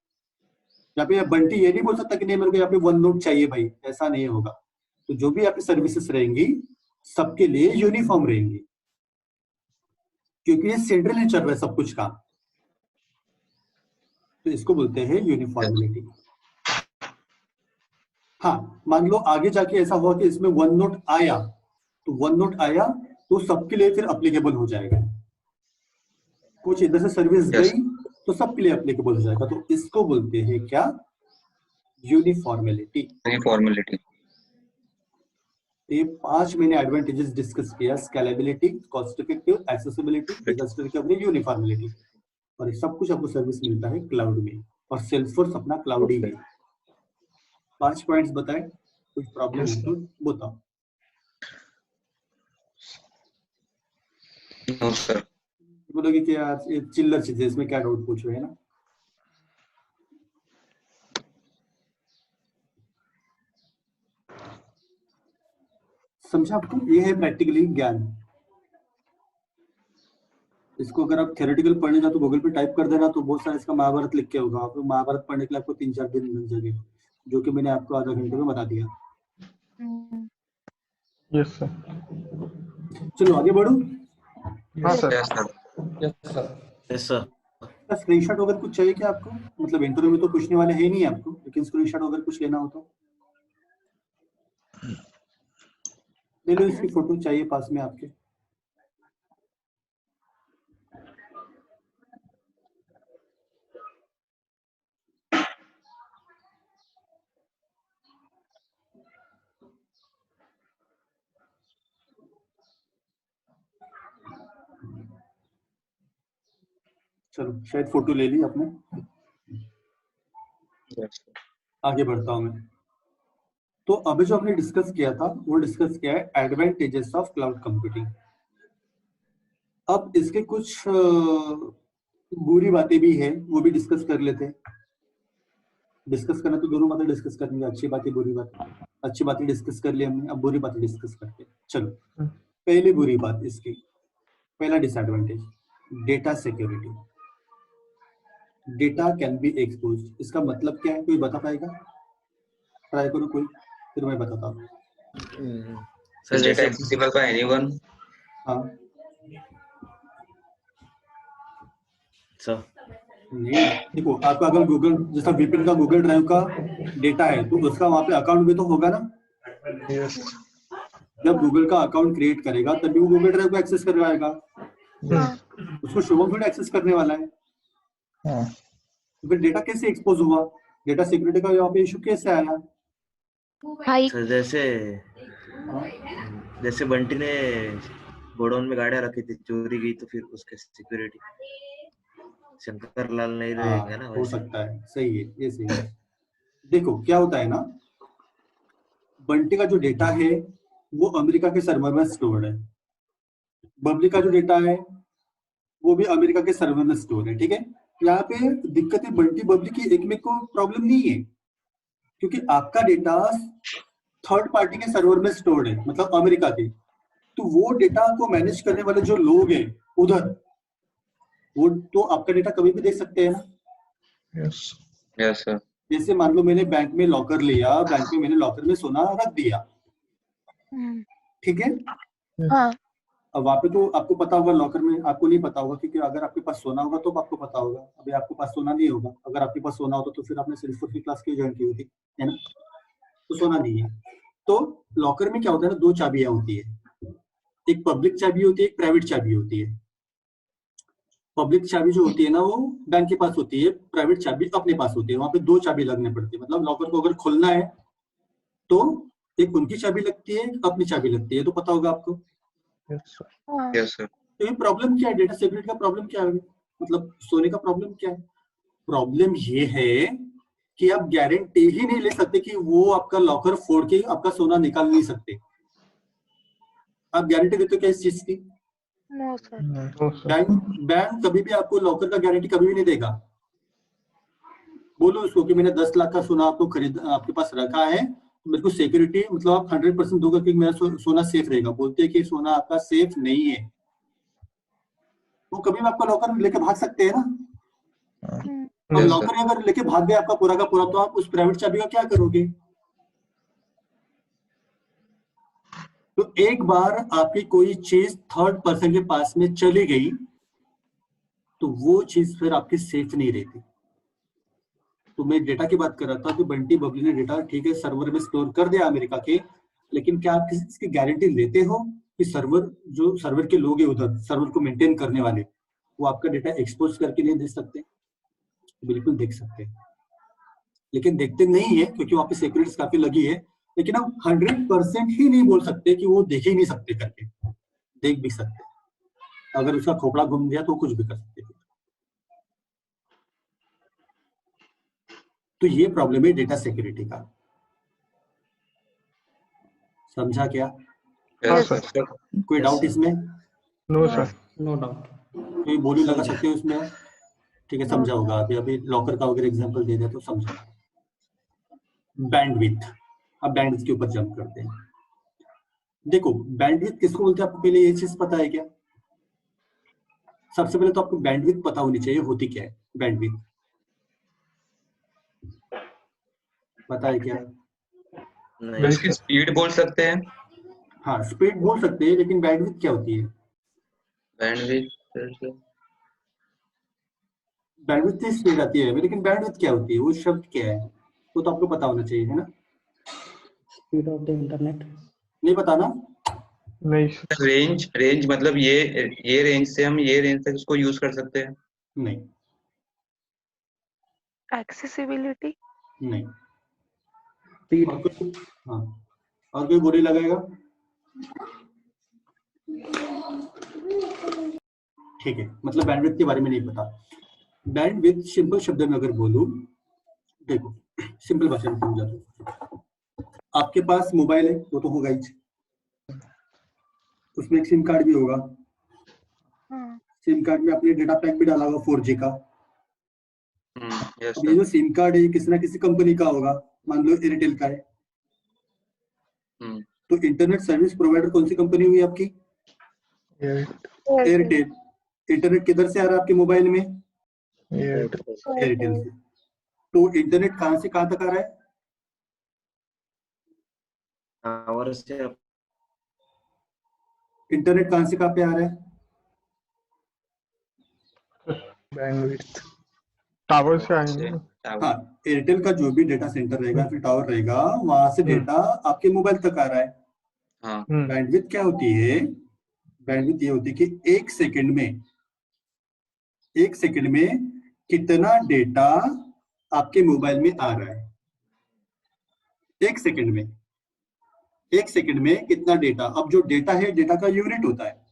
यहाँ पे बंटी ये नहीं बोल सकता कि नहीं मेरे को यहाँ पे वन नोट चाहिए भाई, ऐसा नहीं होगा। तो जो भी यहाँ पे सर्विसेज रहेंगी सबके लिए यूनिफॉर्म रहेंगी, क्योंकि ये सेंट्रली चल रहा है सब कुछ काम, तो इसको बोलते हैं यूनिफॉर्मिलिटी। हाँ, मान लो आगे जाके ऐसा हुआ कि इसमें वन नोट आया, तो वन नोट आया तो सबके लिए फिर एप्लीकेबल हो जाएगा। कुछ इधर से सर्विस गई तो सबके लिए एप्लीकेबल हो जाएगा, तो इसको बोलते हैं क्या, यूनिफॉर्मिलिटी। यूनिफॉर्मिलिटी। ये 5 मैंने एडवांटेजेस डिस्कस किया, scalability, cost effective, accessibility, disaster recovery, यूनिफॉर्मिलिटी। और ये सब कुछ आपको सर्विस मिलता है क्लाउड में, और सेल्सफोर्स अपना क्लाउड ही है। 5 पॉइंट्स बताए, कुछ प्रॉब्लम हो तो बताओ। नो सर, बोलोगे कि यार ये चिल्लर चीज है, इसमें क्या डाउट पूछ रहे हैं ना। समझा आपको? ये है प्रैक्टिकली ज्ञान। इसको अगर आप थ्योरेटिकल पढ़ने जाओ तो गूगल पे टाइप कर देना तो बहुत सारा इसका महाभारत लिख के होगा, आपको महाभारत पढ़ने के लिए आपको 3-4 दिन मिल जाएंगे, जो कि मैंने आपको आधा घंटे में बता दिया। Yes sir. चलो आगे बढ़ो। हाँ sir. Yes sir. Yes sir. Yes sir. Screenshot वगैरह कुछ चाहिए क्या आपको? मतलब इंटरव्यू में तो पूछने वाले है नहीं आपको, लेकिन स्क्रीनशॉट वगैरह कुछ लेना हो तो ले लो। इसकी फोटो चाहिए पास में आपके? चलो शायद फोटो ले ली आपने। Yes, sir. आगे बढ़ता हूं मैं। तो अभी जो हमने डिस्कस किया था वो डिस्कस किया है एडवांटेजेस ऑफ क्लाउड कंप्यूटिंग। अब इसके कुछ बुरी बातें भी हैं, वो भी डिस्कस कर लेते हैं। डिस्कस करना तो दोनों बातें डिस्कस करनी है, अच्छी बातें बुरी बातें। अच्छी बातें डिस्कस कर ली हमने, अब बुरी बातें डिस्कस करते हैं। चलो पहली बुरी बात इसकी, पहला disadvantage, data security. Data can be expose. इसका मतलब क्या है, कोई बता पाएगा? ट्राई करो कोई, फिर मैं बताता हूँ। सर Is data जैसे accessible by anyone? हाँ सर नहीं, देखो आपका अगर गूगल जैसा विपिन का गूगल ड्राइव का डेटा है तो उसका वहां पे अकाउंट भी तो होगा ना। यस। जब गूगल का अकाउंट क्रिएट करेगा तभी वो गूगल ड्राइव को एक्सेस करवाएगा, हाँ, उसको शुभम थोड़ी एक्सेस करने वाला है। हाँ। तो फिर डेटा कैसे एक्सपोज हुआ? डेटा सिक्योरिटी का यहाँ पे इशू कैसे आया? भाई सर जैसे हाँ? जैसे बंटी ने गोडाउन में गाड़ियां रखी थी, चोरी गई तो फिर उसके सिक्योरिटी शंकर लाल नहीं रहेगा ना हो वैसे। सकता है, सही है, ये सही है। देखो क्या होता है ना, बंटी का जो डेटा है वो अमेरिका के सर्वर में स्टोर्ड है, बबली का जो डेटा है वो भी अमेरिका के सर्वर में स्टोर है। ठीक है, यहाँ पे दिक्कत है बंटी बबली की एक में को प्रॉब्लम नहीं है, क्योंकि आपका डेटा थर्ड पार्टी के सर्वर में स्टोर्ड है, मतलब अमेरिका के। तो वो डेटा को मैनेज करने वाले जो लोग हैं उधर, वो तो आपका डेटा कभी भी देख सकते हैं ना। यस। Yes, sir. जैसे मान लो मैंने बैंक में लॉकर लिया, बैंक में मैंने लॉकर में सोना रख दिया, ठीक है। हाँ, अब वहां पे तो आपको पता होगा, लॉकर में आपको नहीं पता होगा, क्योंकि अगर आपके पास सोना होगा तो आपको पता होगा। अभी आपके पास सोना नहीं होगा, अगर आपके पास सोना होता तो फिर आपने सिर्फ की क्लास क्यों ज्वाइन की होती है ना। तो सोना नहीं है, तो लॉकर में क्या होता है ना, दो चाबियां होती है, एक पब्लिक चाबी होती है, एक प्राइवेट चाबी होती है। पब्लिक चाबी जो होती है ना वो बैंक के पास होती है, प्राइवेट चाबी अपने पास होती है। वहां पे दो चाबी लगने पड़ती है, मतलब लॉकर को अगर खोलना है तो एक उनकी चाबी लगती है, एक अपनी चाबी लगती है, तो पता होगा आपको। Yes sir. हाँ, Yes, sir. तो ये प्रॉब्लम क्या है, डेटा सिक्योरिटी का प्रॉब्लम क्या है, मतलब सोने का प्रॉब्लम क्या है? प्रॉब्लम ये है कि आप गारंटी ही नहीं ले सकते कि वो आपका लॉकर फोड़ के आपका सोना निकाल नहीं सकते। आप गारंटी देते हो क्या इस चीज की? No sir. No sir. Bank कभी भी आपको लॉकर का गारंटी कभी भी नहीं देगा। बोलो उसको कि मैंने 10 लाख का सोना आपको खरीद आपके पास रखा है, तो मेरे को सिक्योरिटी मतलब आप 100% दोगे कि मेरा सोना सेफ रहेगा। बोलते हैं कि सोना आपका सेफ नहीं है, वो कभी भी आपका लॉकर लेके भाग सकते हैं ना। अब Yes, sir. लॉकर अगर लेके भाग गए आपका पूरा का पूरा, तो आप उस प्राइवेट चाबी का क्या करोगे? तो एक बार आपकी कोई चीज थर्ड पर्सन के पास में चली गई तो वो चीज फिर आपकी सेफ नहीं रहती। तो मैं डेटा की बात कर रहा था कि बंटी बबली ने डेटा ठीक है सर्वर में स्टोर कर दिया अमेरिका के, लेकिन क्या आप किसी इसकी गारंटी लेते हो कि सर्वर जो सर्वर के लोग हैं उधर सर्वर को मेंटेन करने वाले, वो आपका डेटा एक्सपोज करके नहीं दे सकते? बिल्कुल देख सकते हैं, लेकिन देखते नहीं है क्योंकि वहां पे सिक्योरिटी काफी लगी है। लेकिन हम 100% ही नहीं बोल सकते कि वो देख ही नहीं सकते करके, देख भी सकते। अगर उसका खोपड़ा घूम गया तो कुछ भी कर सकते। तो ये प्रॉब्लम है डेटा सिक्योरिटी का, समझा क्या? हाँ Yes, सर। sir. कोई Yes, डाउट sir. इसमें? No sir. No doubt. कोई बोली लगा सकते हो इसमें? ठीक है, समझा होगा। अभी अभी लॉकर का अगर एग्जांपल दे दे तो समझा। बैंडविड्थ, अब बैंडविड्थ के ऊपर जंप करते हैं। देखो बैंडविड्थ किसको बोलते हैं, आपको पहले ये चीज पता है क्या? सबसे पहले तो आपको बैंडविड्थ पता होनी चाहिए, होती क्या है बैंडविड्थ, पता है क्या? नहीं उसकी स्पीड बोल सकते हैं, हाँ स्पीड बोल सकते हैं, लेकिन बैंडविड्थ क्या होती है? बैंडविड्थ बैंडविड्थ ही स्पीड आती है, लेकिन बैंडविड्थ क्या होती है, वो शब्द क्या है, वो तो आपको पता होना चाहिए, है ना? Speed of the internet. नहीं पता ना? नहीं रेंज मतलब ये रेंज से हम ये रेंज तक इसको यूज कर सकते हैं। नहीं एक्सेसिबिलिटी। नहीं। स्पीड। और कोई, हाँ, और कोई बोली लगाएगा? ठीक है, मतलब बैंडविड्थ के बारे में नहीं पता। बैंडविड्थ सिंपल शब्द में अगर बोलूं, देखो सिंपल भाषा में समझा दो। आपके पास मोबाइल है, वो तो होगा ही, उसमें एक सिम कार्ड भी होगा। हाँ सिम कार्ड में आपने डेटा पैक भी डाला होगा 4G का। यस अब ये जो सिम कार्ड है किसी ना किसी कंपनी का होगा, मान लो एयरटेल का है। तो इंटरनेट सर्विस प्रोवाइडर कौन सी कंपनी हुई आपकी? एयरटेल। इंटरनेट किधर से आ रहा है आपके मोबाइल में? एयरटेल से। तो इंटरनेट कहां से कहां तक आ रहा है? टावर से इंटरनेट कहां से कहां पे आ रहा है? बैंडविड्थ टावर से आएंगे। हाँ, एयरटेल का जो भी डेटा सेंटर रहेगा, फिर टावर रहेगा, वहां से डेटा आपके मोबाइल तक आ रहा है। हाँ बैंडविड्थ क्या होती है? बैंडविड्थ ये होती है कि एक सेकंड में कितना डेटा आपके मोबाइल में आ रहा है। एक सेकंड में कितना डेटा। अब जो डेटा है, डेटा का यूनिट होता है,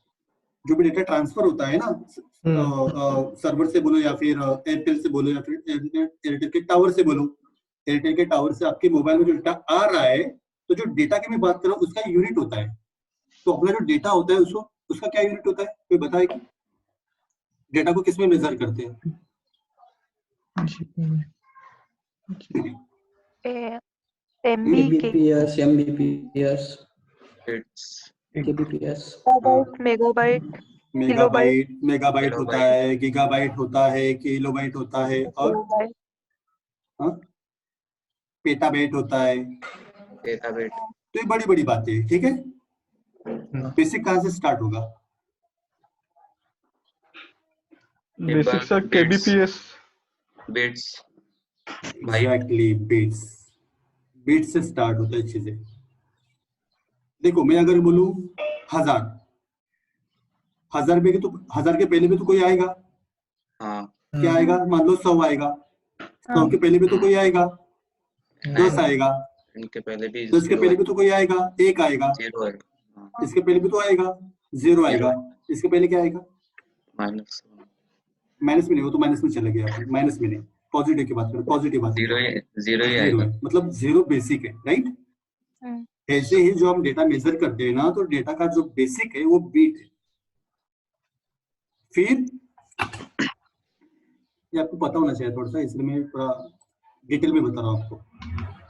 जो भी डेटा ट्रांसफर होता है ना, सर्वर से बोलो या फिर एयरटेल से बोलो या फिर एयरटेल के टावर से बोलो, एयरटेल के टावर से आपके मोबाइल में जो डेटा आ रहा है, तो जो डेटा की मैं बात कर रहा हूँ उसका यूनिट होता है। तो अपना जो डेटा होता है उसका क्या यूनिट होता है, कोई बताएगा? डेटा को किसमें मेजर करते हैं? MB kbps, Mbps, kbps, megabyte, megabyte होता है, गीगाबाइट होता है, किलोबाइट होता है, और पेटाबाइट होता है। तो ये बड़ी बड़ी बातें हैं, ठीक है। बेसिक कहां से स्टार्ट होगा? Basic sir kbps bits. Exactly, bits से स्टार्ट होता है चीजें। देखो मैं अगर बोलूं 1000 में तो 1000 के पहले भी तो कोई आएगा। हाँ क्या आएगा? मान लो 100 आएगा। 100 के पहले भी तो कोई आएगा। 10 आएगा। इनके पहले भी 10 के पहले भी तो कोई आएगा। 1 आएगा। 0 आएगा। इसके पहले भी तो आएगा। 0 आएगा। इसके पहले क्या आएगा? माइनस में नहीं, वो तो माइनस में चले गए, माइनस में नहीं, पॉजिटिव की बात करें, पॉजिटिव बात करें। 0 ही आएगा, मतलब 0 बेसिक है, राइट। ऐसे ही जो हम डेटा मेजर करते हैं ना, तो डेटा का जो बेसिक है वो बीट है। फिर ये आपको पता होना चाहिए थोड़ा सा, इसलिए मैं थोड़ा डिटेल में बता रहा हूँ आपको।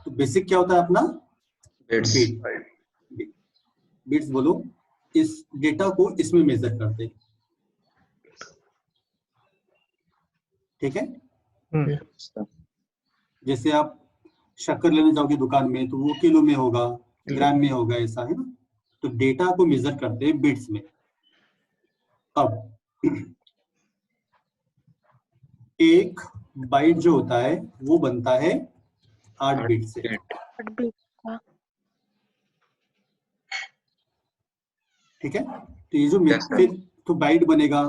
तो बेसिक क्या होता है अपना? बिट्स बोलो। इस डेटा को इसमें मेजर करते हैं, ठीक है। जैसे आप शक्कर लेने जाओगे दुकान में, तो वो किलो में होगा, ग्राम में होगा, ऐसा है ना। तो डेटा को मेजर करते हैं बिट्स में। अब एक बाइट जो होता है वो बनता है 8 बिट से। ठीक है। तो ये जो फिर तो बाइट बनेगा,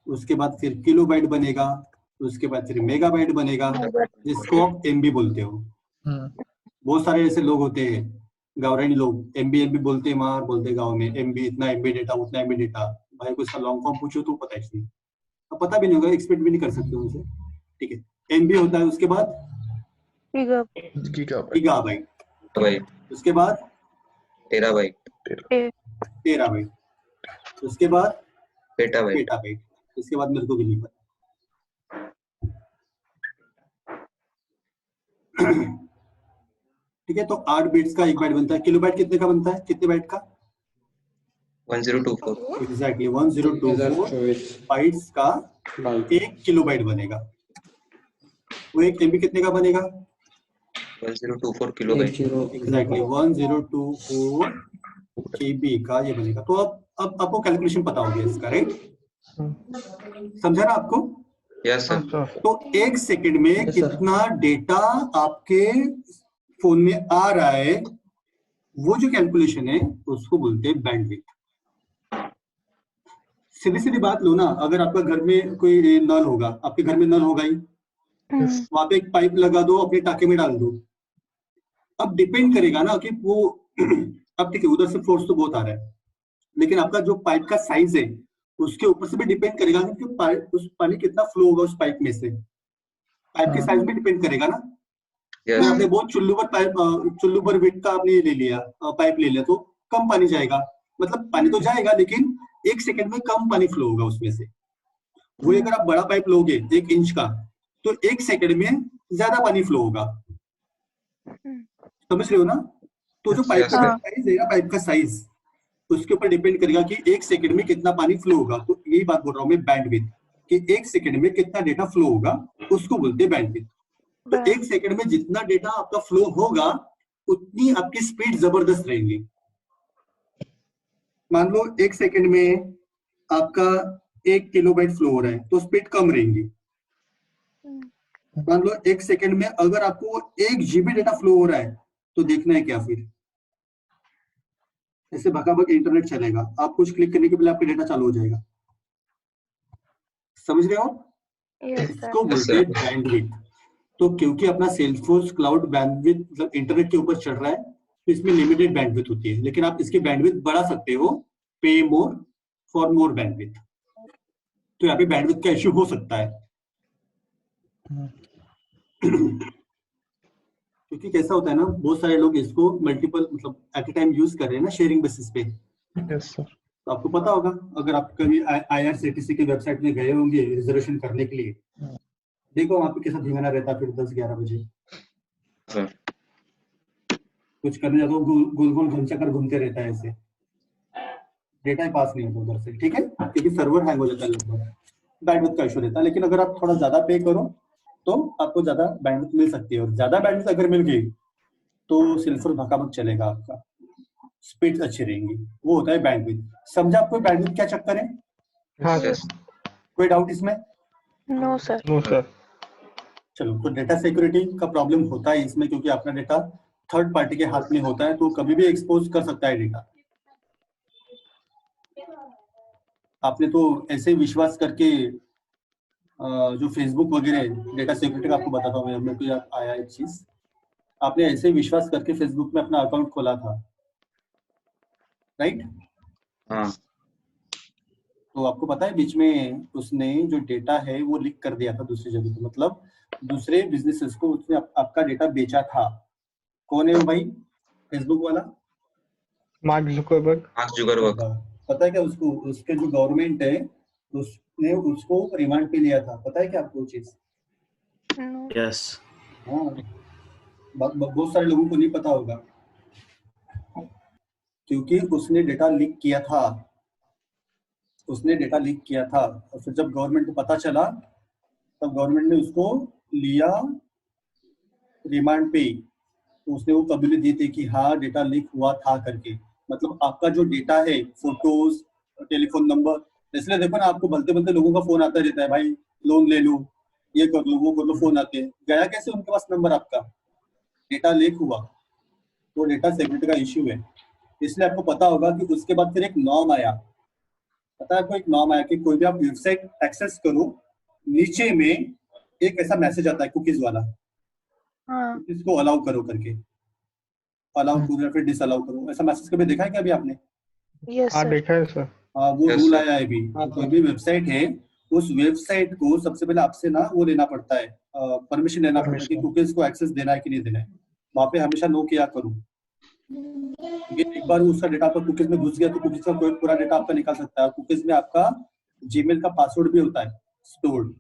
उसके बाद फिर किलो बाइट बनेगा, उसके बाद फिर मेगा बाइट बनेगा, जिसको आप एमबी बोलते हो। बहुत सारे ऐसे लोग होते हैं, गाँवरानी लोग, एमबी बोलते हैं, वहां बोलते हैं गाँव में एमबी, इतना एमबी डेटा, उतना एमबी डेटा। भाई को इसका लॉन्ग फॉर्म पूछो तो पता ही नहीं, अब पता भी नहीं होगा, एक्सपेक्ट भी नहीं कर सकते उनसे। ठीक है। एमबी होता है, उसके बाद गीगाबाइट, उसके बाद टेराबाइट, उसके बाद पेटाबाइट, उसके बाद मेरे को भी नहीं पता। ठीक है। तो 8 बिट्स का एक बाइट बनता है। किलोबाइट कितने का बनता है? कितने बाइट का? 1024। एग्जैक्टली 1024 बाइट्स का 1 किलोबाइट बनेगा। वो एक एमबी कितने का बनेगा? 1024 किलोबाइट। एग्जैक्टली 1024 केबी का ये बनेगा। तो अब आपको कैलकुलेशन पता हो गया इसका, राइट? समझा ना आपको? Yes sir. अच्छा तो एक सेकंड में Yes, sir. कितना डेटा आपके फोन में आ रहा है, वो जो कैलकुलेशन है उसको बोलते हैं बैंडविड्थ। सीधी सीधी बात लो ना, अगर आपका घर में कोई नल होगा, आपके घर में नल होगा ही, वहां पे एक पाइप लगा दो, अपने टाके में डाल दो। अब डिपेंड करेगा ना कि वो अब ठीक है, उधर से फोर्स तो बहुत आ रहा है, लेकिन आपका जो पाइप का साइज है उसके ऊपर से भी डिपेंड करेगा कि उस पानी कितना फ्लो होगा उस पाइप में से। पाइप के साइज में डिपेंड करेगा ना। यस अगर आपने बहुत चुल्लू पर पाइप, चुल्लू पर विड्थ का आपने ये ले लिया, पाइप ले लिया, तो कम पानी जाएगा। मतलब पानी तो जाएगा लेकिन एक सेकंड में कम पानी फ्लो होगा उसमें से। वो अगर आप बड़ा पाइप लोगे 1 इंच का, तो एक सेकंड में ज्यादा पानी फ्लो होगा। समझ रहे हो ना? तो जो पाइप Yes, का sir. साइज है ना, पाइप का साइज उसके ऊपर डिपेंड करेगा कि एक सेकंड में कितना पानी फ्लो होगा। तो यही बात बोल रहा हूँ मैं, बैंडविड्थ, कि एक सेकंड में कितना डेटा फ्लो होगा उसको बोलते हैं बैंडविड्थ। तो एक सेकंड में जितना डेटा आपका फ्लो होगा उतनी आपकी स्पीड जबरदस्त रहेगी। मान लो एक सेकंड में आपका 1 किलोबाइट फ्लो हो रहा है तो स्पीड कम रहेगी। मान लो एक सेकंड में अगर आपको 1 GB डेटा फ्लो हो रहा है तो देखना है क्या, फिर ऐसे भगाभग इंटरनेट चलेगा, आप कुछ क्लिक करने के पहले आपका डेटा चालू हो जाएगा। समझ रहे हो? यस इसको सर। बोलते हैं बैंडविड्थ। तो क्योंकि अपना सेल्सफोर्स क्लाउड बैंडविड्थ मतलब इंटरनेट के ऊपर चल रहा है, तो इसमें लिमिटेड बैंडविड्थ होती है, लेकिन आप इसकी बैंडविड्थ बढ़ा सकते हो, पे मोर फॉर मोर बैंडविड्थ। तो यहाँ पे बैंडविड्थ का इश्यू हो सकता है। क्योंकि कैसा होता है ना, बहुत सारे लोग इसको मल्टीपल मतलब एट ए टाइम यूज कर रहे हैं ना, शेयरिंग बेसिस पे। Yes sir. तो आपको पता होगा, अगर आप कभी IRCTC की वेबसाइट में गए होंगे रिजर्वेशन करने के लिए, देखो वहां पे कैसा धींगाना रहता है फिर 10-11 बजे। सर। कुछ करने जाओ तो गोल गोल घुमचकर घूमते रहता है, ऐसे डेटा ही पास नहीं होता उधर से, ठीक है, क्योंकि सर्वर हैंग हो जाता है लगभग, बैंडविड्थ का इशू रहता है। लेकिन अगर आप थोड़ा ज्यादा पे करो तो आपको ज्यादा बैंडविड्थ मिल सकती है, और ज्यादा बैंडविड्थ अगर मिल गई तो सिल्वर भकाभक चलेगा, आपका स्पीड अच्छी रहेंगी। वो होता है बैंडविड्थ। समझा आपको बैंडविड्थ क्या चक्कर है? हाँ यस कोई डाउट इसमें? No sir. No sir. चलो, तो डेटा सिक्योरिटी का प्रॉब्लम होता है इसमें, क्योंकि आपका डेटा थर्ड पार्टी के हाथ में होता है, तो कभी भी एक्सपोज कर सकता है डेटा। आपने तो ऐसे ही विश्वास करके जो फेसबुक वगैरह डेटा सिक्योरिटी का आपको बताता हूँ, मेरे को याद आया एक चीज। आपने ऐसे ही विश्वास करके फेसबुक में अपना अकाउंट खोला था, राइट? हाँ तो आपको पता है बीच में उसने जो डेटा है वो लीक कर दिया था दूसरी जगह पे, मतलब दूसरे बिजनेसेस को उसने आपका डेटा बेचा था। कौन है वो भाई? फेसबुक वाला मार्क जुकरबर्ग। Mark Zuckerberg. पता है क्या उसको? उसके जो गवर्नमेंट है उसने उसको रिमांड पे लिया था, पता है क्या आपको चीज? नो। यस। हाँ, बहुत सारे लोगों को नहीं पता होगा, क्योंकि उसने डेटा लीक किया था। उसने डेटा लीक किया था, और फिर जब गवर्नमेंट को पता चला तब गवर्नमेंट ने उसको लिया रिमांड पे। तो उसने वो कबूली दी थी कि हाँ डेटा लीक हुआ था करके। मतलब आपका जो डेटा है, फोटोज, टेलीफोन नंबर, इसलिए देखो ना, आपको भलते भलते लोगों का फोन आता रहता है, भाई लोन ले लो, ये कर लो, वो कर लो, फोन आते हैं। गया कैसे उनके पास नंबर आपका? डेटा लीक हुआ। तो डेटा सिक्योरिटी का इश्यू है। इसलिए आपको पता होगा कि उसके बाद फिर एक नॉर्म आया। पता है आपको एक नॉर्म आया कि कोई भी आप वेबसाइट एक्सेस करो, नीचे में एक ऐसा मैसेज आता है कुकीज वाला, हाँ। इसको अलाउ करो करके, अलाउ करो या फिर डिसअलाउ करो। ऐसा मैसेज कभी देखा है क्या अभी आपने? यस हाँ सर। देखा है सर। हाँ, वो Yes, रूल sir. आया है अभी। कोई भी वेबसाइट है, उस वेबसाइट को सबसे पहले आपसे ना वो लेना पड़ता है, परमिशन लेना पड़ता है कि कुकीज को एक्सेस देना है कि नहीं देना है। वहां पे हमेशा नो किया करो, क्योंकि एक बार उसका डेटा आपका कुकीज में घुस गया तो कुकीज का कोई पूरा डेटा आपका निकाल सकता है। कुकीज में आपका जीमेल का पासवर्ड भी होता है स्टोर्ड,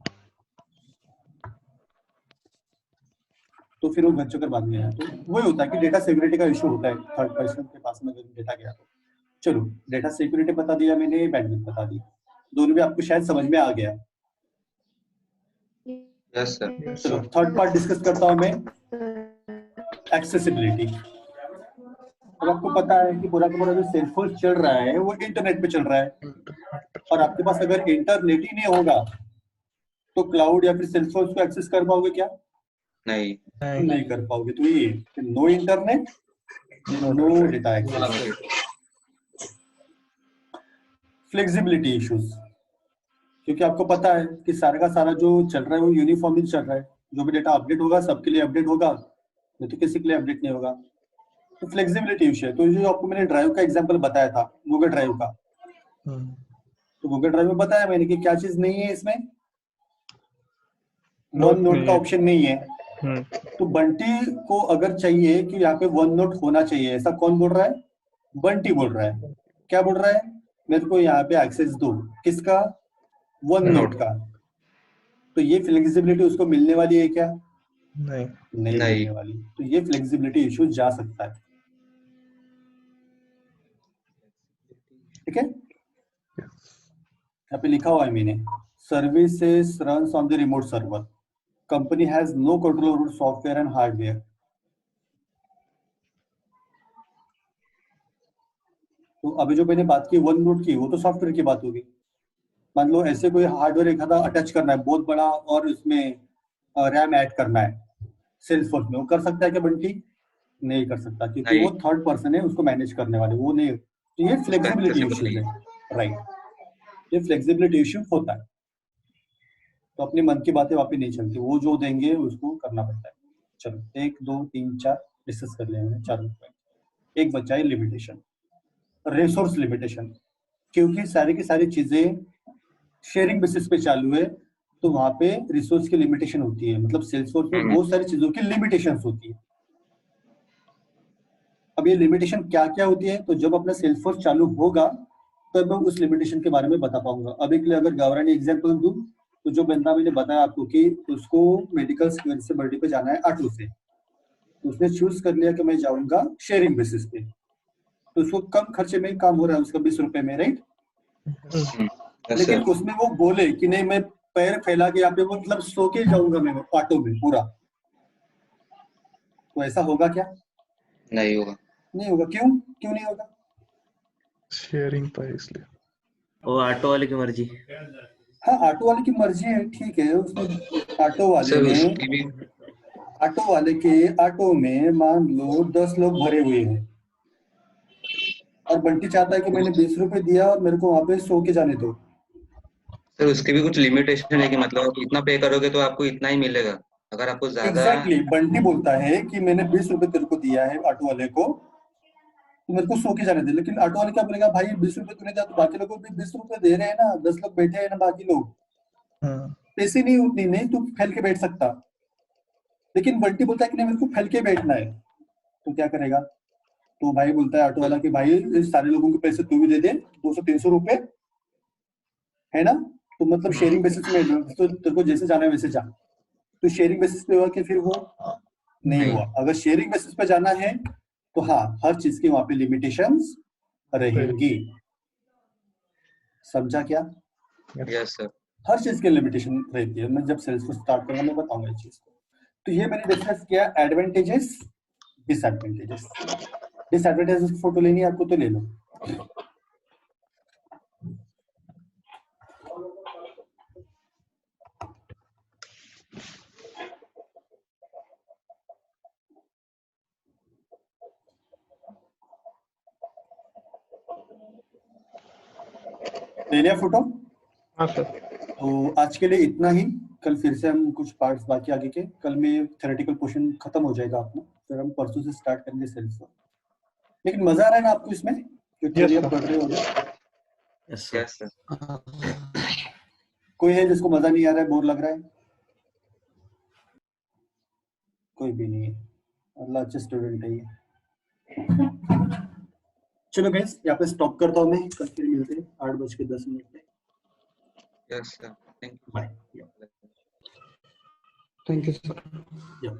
तो फिर वो घर चक्कर बाद में आया। तो वही होता है कि डेटा सिक्योरिटी का इशू होता है थर्ड पर्सन के पास में अगर डेटा गया तो। चलो, डेटा सिक्योरिटी बता दिया मैंने, बैंडविड्थ बता दी, दोनों भी आपको शायद समझ में आ गया। Yes sir. यस चलो, सर। थर्ड पार्ट डिस्कस करता हूं मैं, एक्सेसिबिलिटी। अब आपको पता है कि पूरा का पूरा जो सेलफोन चल रहा है वो इंटरनेट पे चल रहा है, और आपके पास अगर इंटरनेट ही नहीं होगा तो क्लाउड या फिर सेल्सफोर्स को एक्सेस कर पाओगे क्या? नहीं। नहीं कर पाओगे। तो ये no internet, no data access. Flexibility issues, क्योंकि आपको पता है कि सारा का सारा जो चल रहा है वो यूनिफॉर्मली चल रहा है, जो भी डेटा अपडेट होगा सबके लिए अपडेट होगा, नहीं तो किसी के लिए अपडेट नहीं होगा। तो फ्लेक्सिबिलिटी इश्यू है। तो जो आपको मैंने ड्राइव का एग्जांपल बताया था, गूगल ड्राइव का, तो गूगल ड्राइव में बताया मैंने कि क्या चीज नहीं है इसमें, वन नोट का ऑप्शन नहीं है। तो बंटी को अगर चाहिए कि यहाँ पे वन नोट होना चाहिए, ऐसा कौन बोल रहा है? बंटी बोल रहा है। क्या बोल रहा है? मेरे को यहाँ पे एक्सेस दो, किसका? वन नोट का। तो ये फ्लेक्सिबिलिटी उसको मिलने वाली है क्या? नहीं मिलने वाली। तो ये फ्लेक्सिबिलिटी इश्यू जा सकता है। ठीक है, यहाँ पे लिखा हुआ है मैंने, services runs on the remote server, company has no control over software and hardware. तो अभी जो मैंने बात की वन नोट की, वो तो सॉफ्टवेयर की बात होगी। मान लो ऐसे कोई हार्डवेयर एक आधा अटैच करना है बहुत बड़ा, और उसमें रैम ऐड करना है सेल्सफोर्स में, वो कर सकता है क्या बंटी? नहीं कर सकता, क्योंकि वो थर्ड पर्सन है उसको मैनेज करने वाले, वो नहीं। तो ये फ्लेक्सिबिलिटी इश्यूज है, राइट, ये फ्लेक्सिबिलिटी इश्यू होता है। तो अपनी मन की बातें वापस नहीं चलती, वो जो देंगे उसको करना पड़ता है। चलो 1 2 3 4 डिस्कस कर लेंगे, 4 पॉइंट। एक बच्चा है लिमिटेशन, रिसोर्स लिमिटेशन, क्योंकि सारी की सारी चीजें शेयरिंग बेसिस पे चालू है, तो वहां पे रिसोर्स की लिमिटेशन होती है। मतलब सेल्सफोर्स में बहुत सारी चीजों की लिमिटेशंस होती है। अब ये लिमिटेशन क्या क्या होती है, तो जब अपना सेल्सफोर्स चालू होगा तब मैं उस लिमिटेशन के बारे में बता पाऊंगा। अभी के लिए अगर गावरानी एग्जांपल दूं, तो जो बंदा मैंने बताया आपको कि उसको मेडिकल स्क्वायर से बर्डी पे जाना है ऑटो से, तो उसने चूज कर लिया कि मैं जाऊंगा शेयरिंग बेसिस पे, तो उसको कम खर्चे में काम हो रहा है उसका 20 रुपए में, राइट। लेकिन उसमें वो बोले कि नहीं मैं पैर फैला के यहाँ पे, मतलब सो के जाऊंगा मैं ऑटो में पूरा, तो ऐसा होगा क्या? नहीं होगा। नहीं होगा। क्यों? क्यों नहीं होगा? शेयरिंग पर इसलिए वो ऑटो वाले की मर्जी। हाँ, ऑटो वाले की मर्जी है, ठीक है। उसमें ऑटो वाले सर ने, उसकी भी ऑटो वाले के ऑटो में मान लो 10 लोग भरे हुए हैं, और बंटी चाहता है कि मैंने 20 रुपए दिया और मेरे को वहां पे सो के जाने दो। सर उसकी भी कुछ लिमिटेशन है कि मतलब आप इतना पे करोगे तो आपको इतना ही मिलेगा। अगर आपको ज्यादा एग्जैक्टली, बंटी बोलता है कि मैंने 20 रुपए तेरे को दिया है ऑटो वाले को, तो मेरे को सो के जाने दे। लेकिन ऑटो वाले क्या बोलेगा, भाई 20 रुपए तूने दिया तो बाकी लोगों को भी 20 रुपए दे रहे हैं ना, 10 लोग बैठे हैं ना बाकी लोग, पैसे नहीं उतनी, नहीं तू फैल के बैठ सकता। लेकिन बंटी बोलता है कि नहीं मेरे को फैल के बैठना है, तो क्या करेगा? तो भाई बोलता है ऑटो वाला कि भाई इस सारे लोगों के पैसे तू भी दे दे, 200-300 रुपए है ना, तो मतलब शेयरिंग बेसिस में, तो तेरे को जैसे जाना है वैसे जा। तो शेयरिंग बेसिस पे हुआ कि फिर वो नहीं हुआ। अगर शेयरिंग बेसिस पे जाना है तो हाँ, हर चीज की वहां पे लिमिटेशंस रहेंगी। समझा क्या? Yes sir. हर चीज की लिमिटेशन रहती है। मैं जब सेल्स को स्टार्ट करूंगा मैं बताऊंगा इस चीज को। तो ये मैंने डिस्कस किया एडवांटेजेस, डिसएडवांटेजेस। डिसएडवांटेजेस की फोटो लेनी है आपको तो ले लो। ले लिया फोटो? हाँ सर। तो आज के लिए इतना ही। कल फिर से हम कुछ पार्ट्स बाकी आगे के, कल में थ्योरेटिकल पोर्शन खत्म हो जाएगा अपना, फिर हम परसों से स्टार्ट करेंगे सेल्स को। लेकिन मजा आ रहा है ना आपको इसमें, जो थ्योरी आप पढ़ रहे हो? Yes yes sir. सर। कोई है जिसको मजा नहीं आ रहा है, बोर लग रहा है? कोई भी नहीं है, अल्लाह अच्छे स्टूडेंट है ये। चलो गाइस, यहाँ पे स्टॉप करता हूँ मैं, कल फिर मिलते हैं 8:10 पे। Yes sir, thank you. Bye. Thank you, sir. Yeah.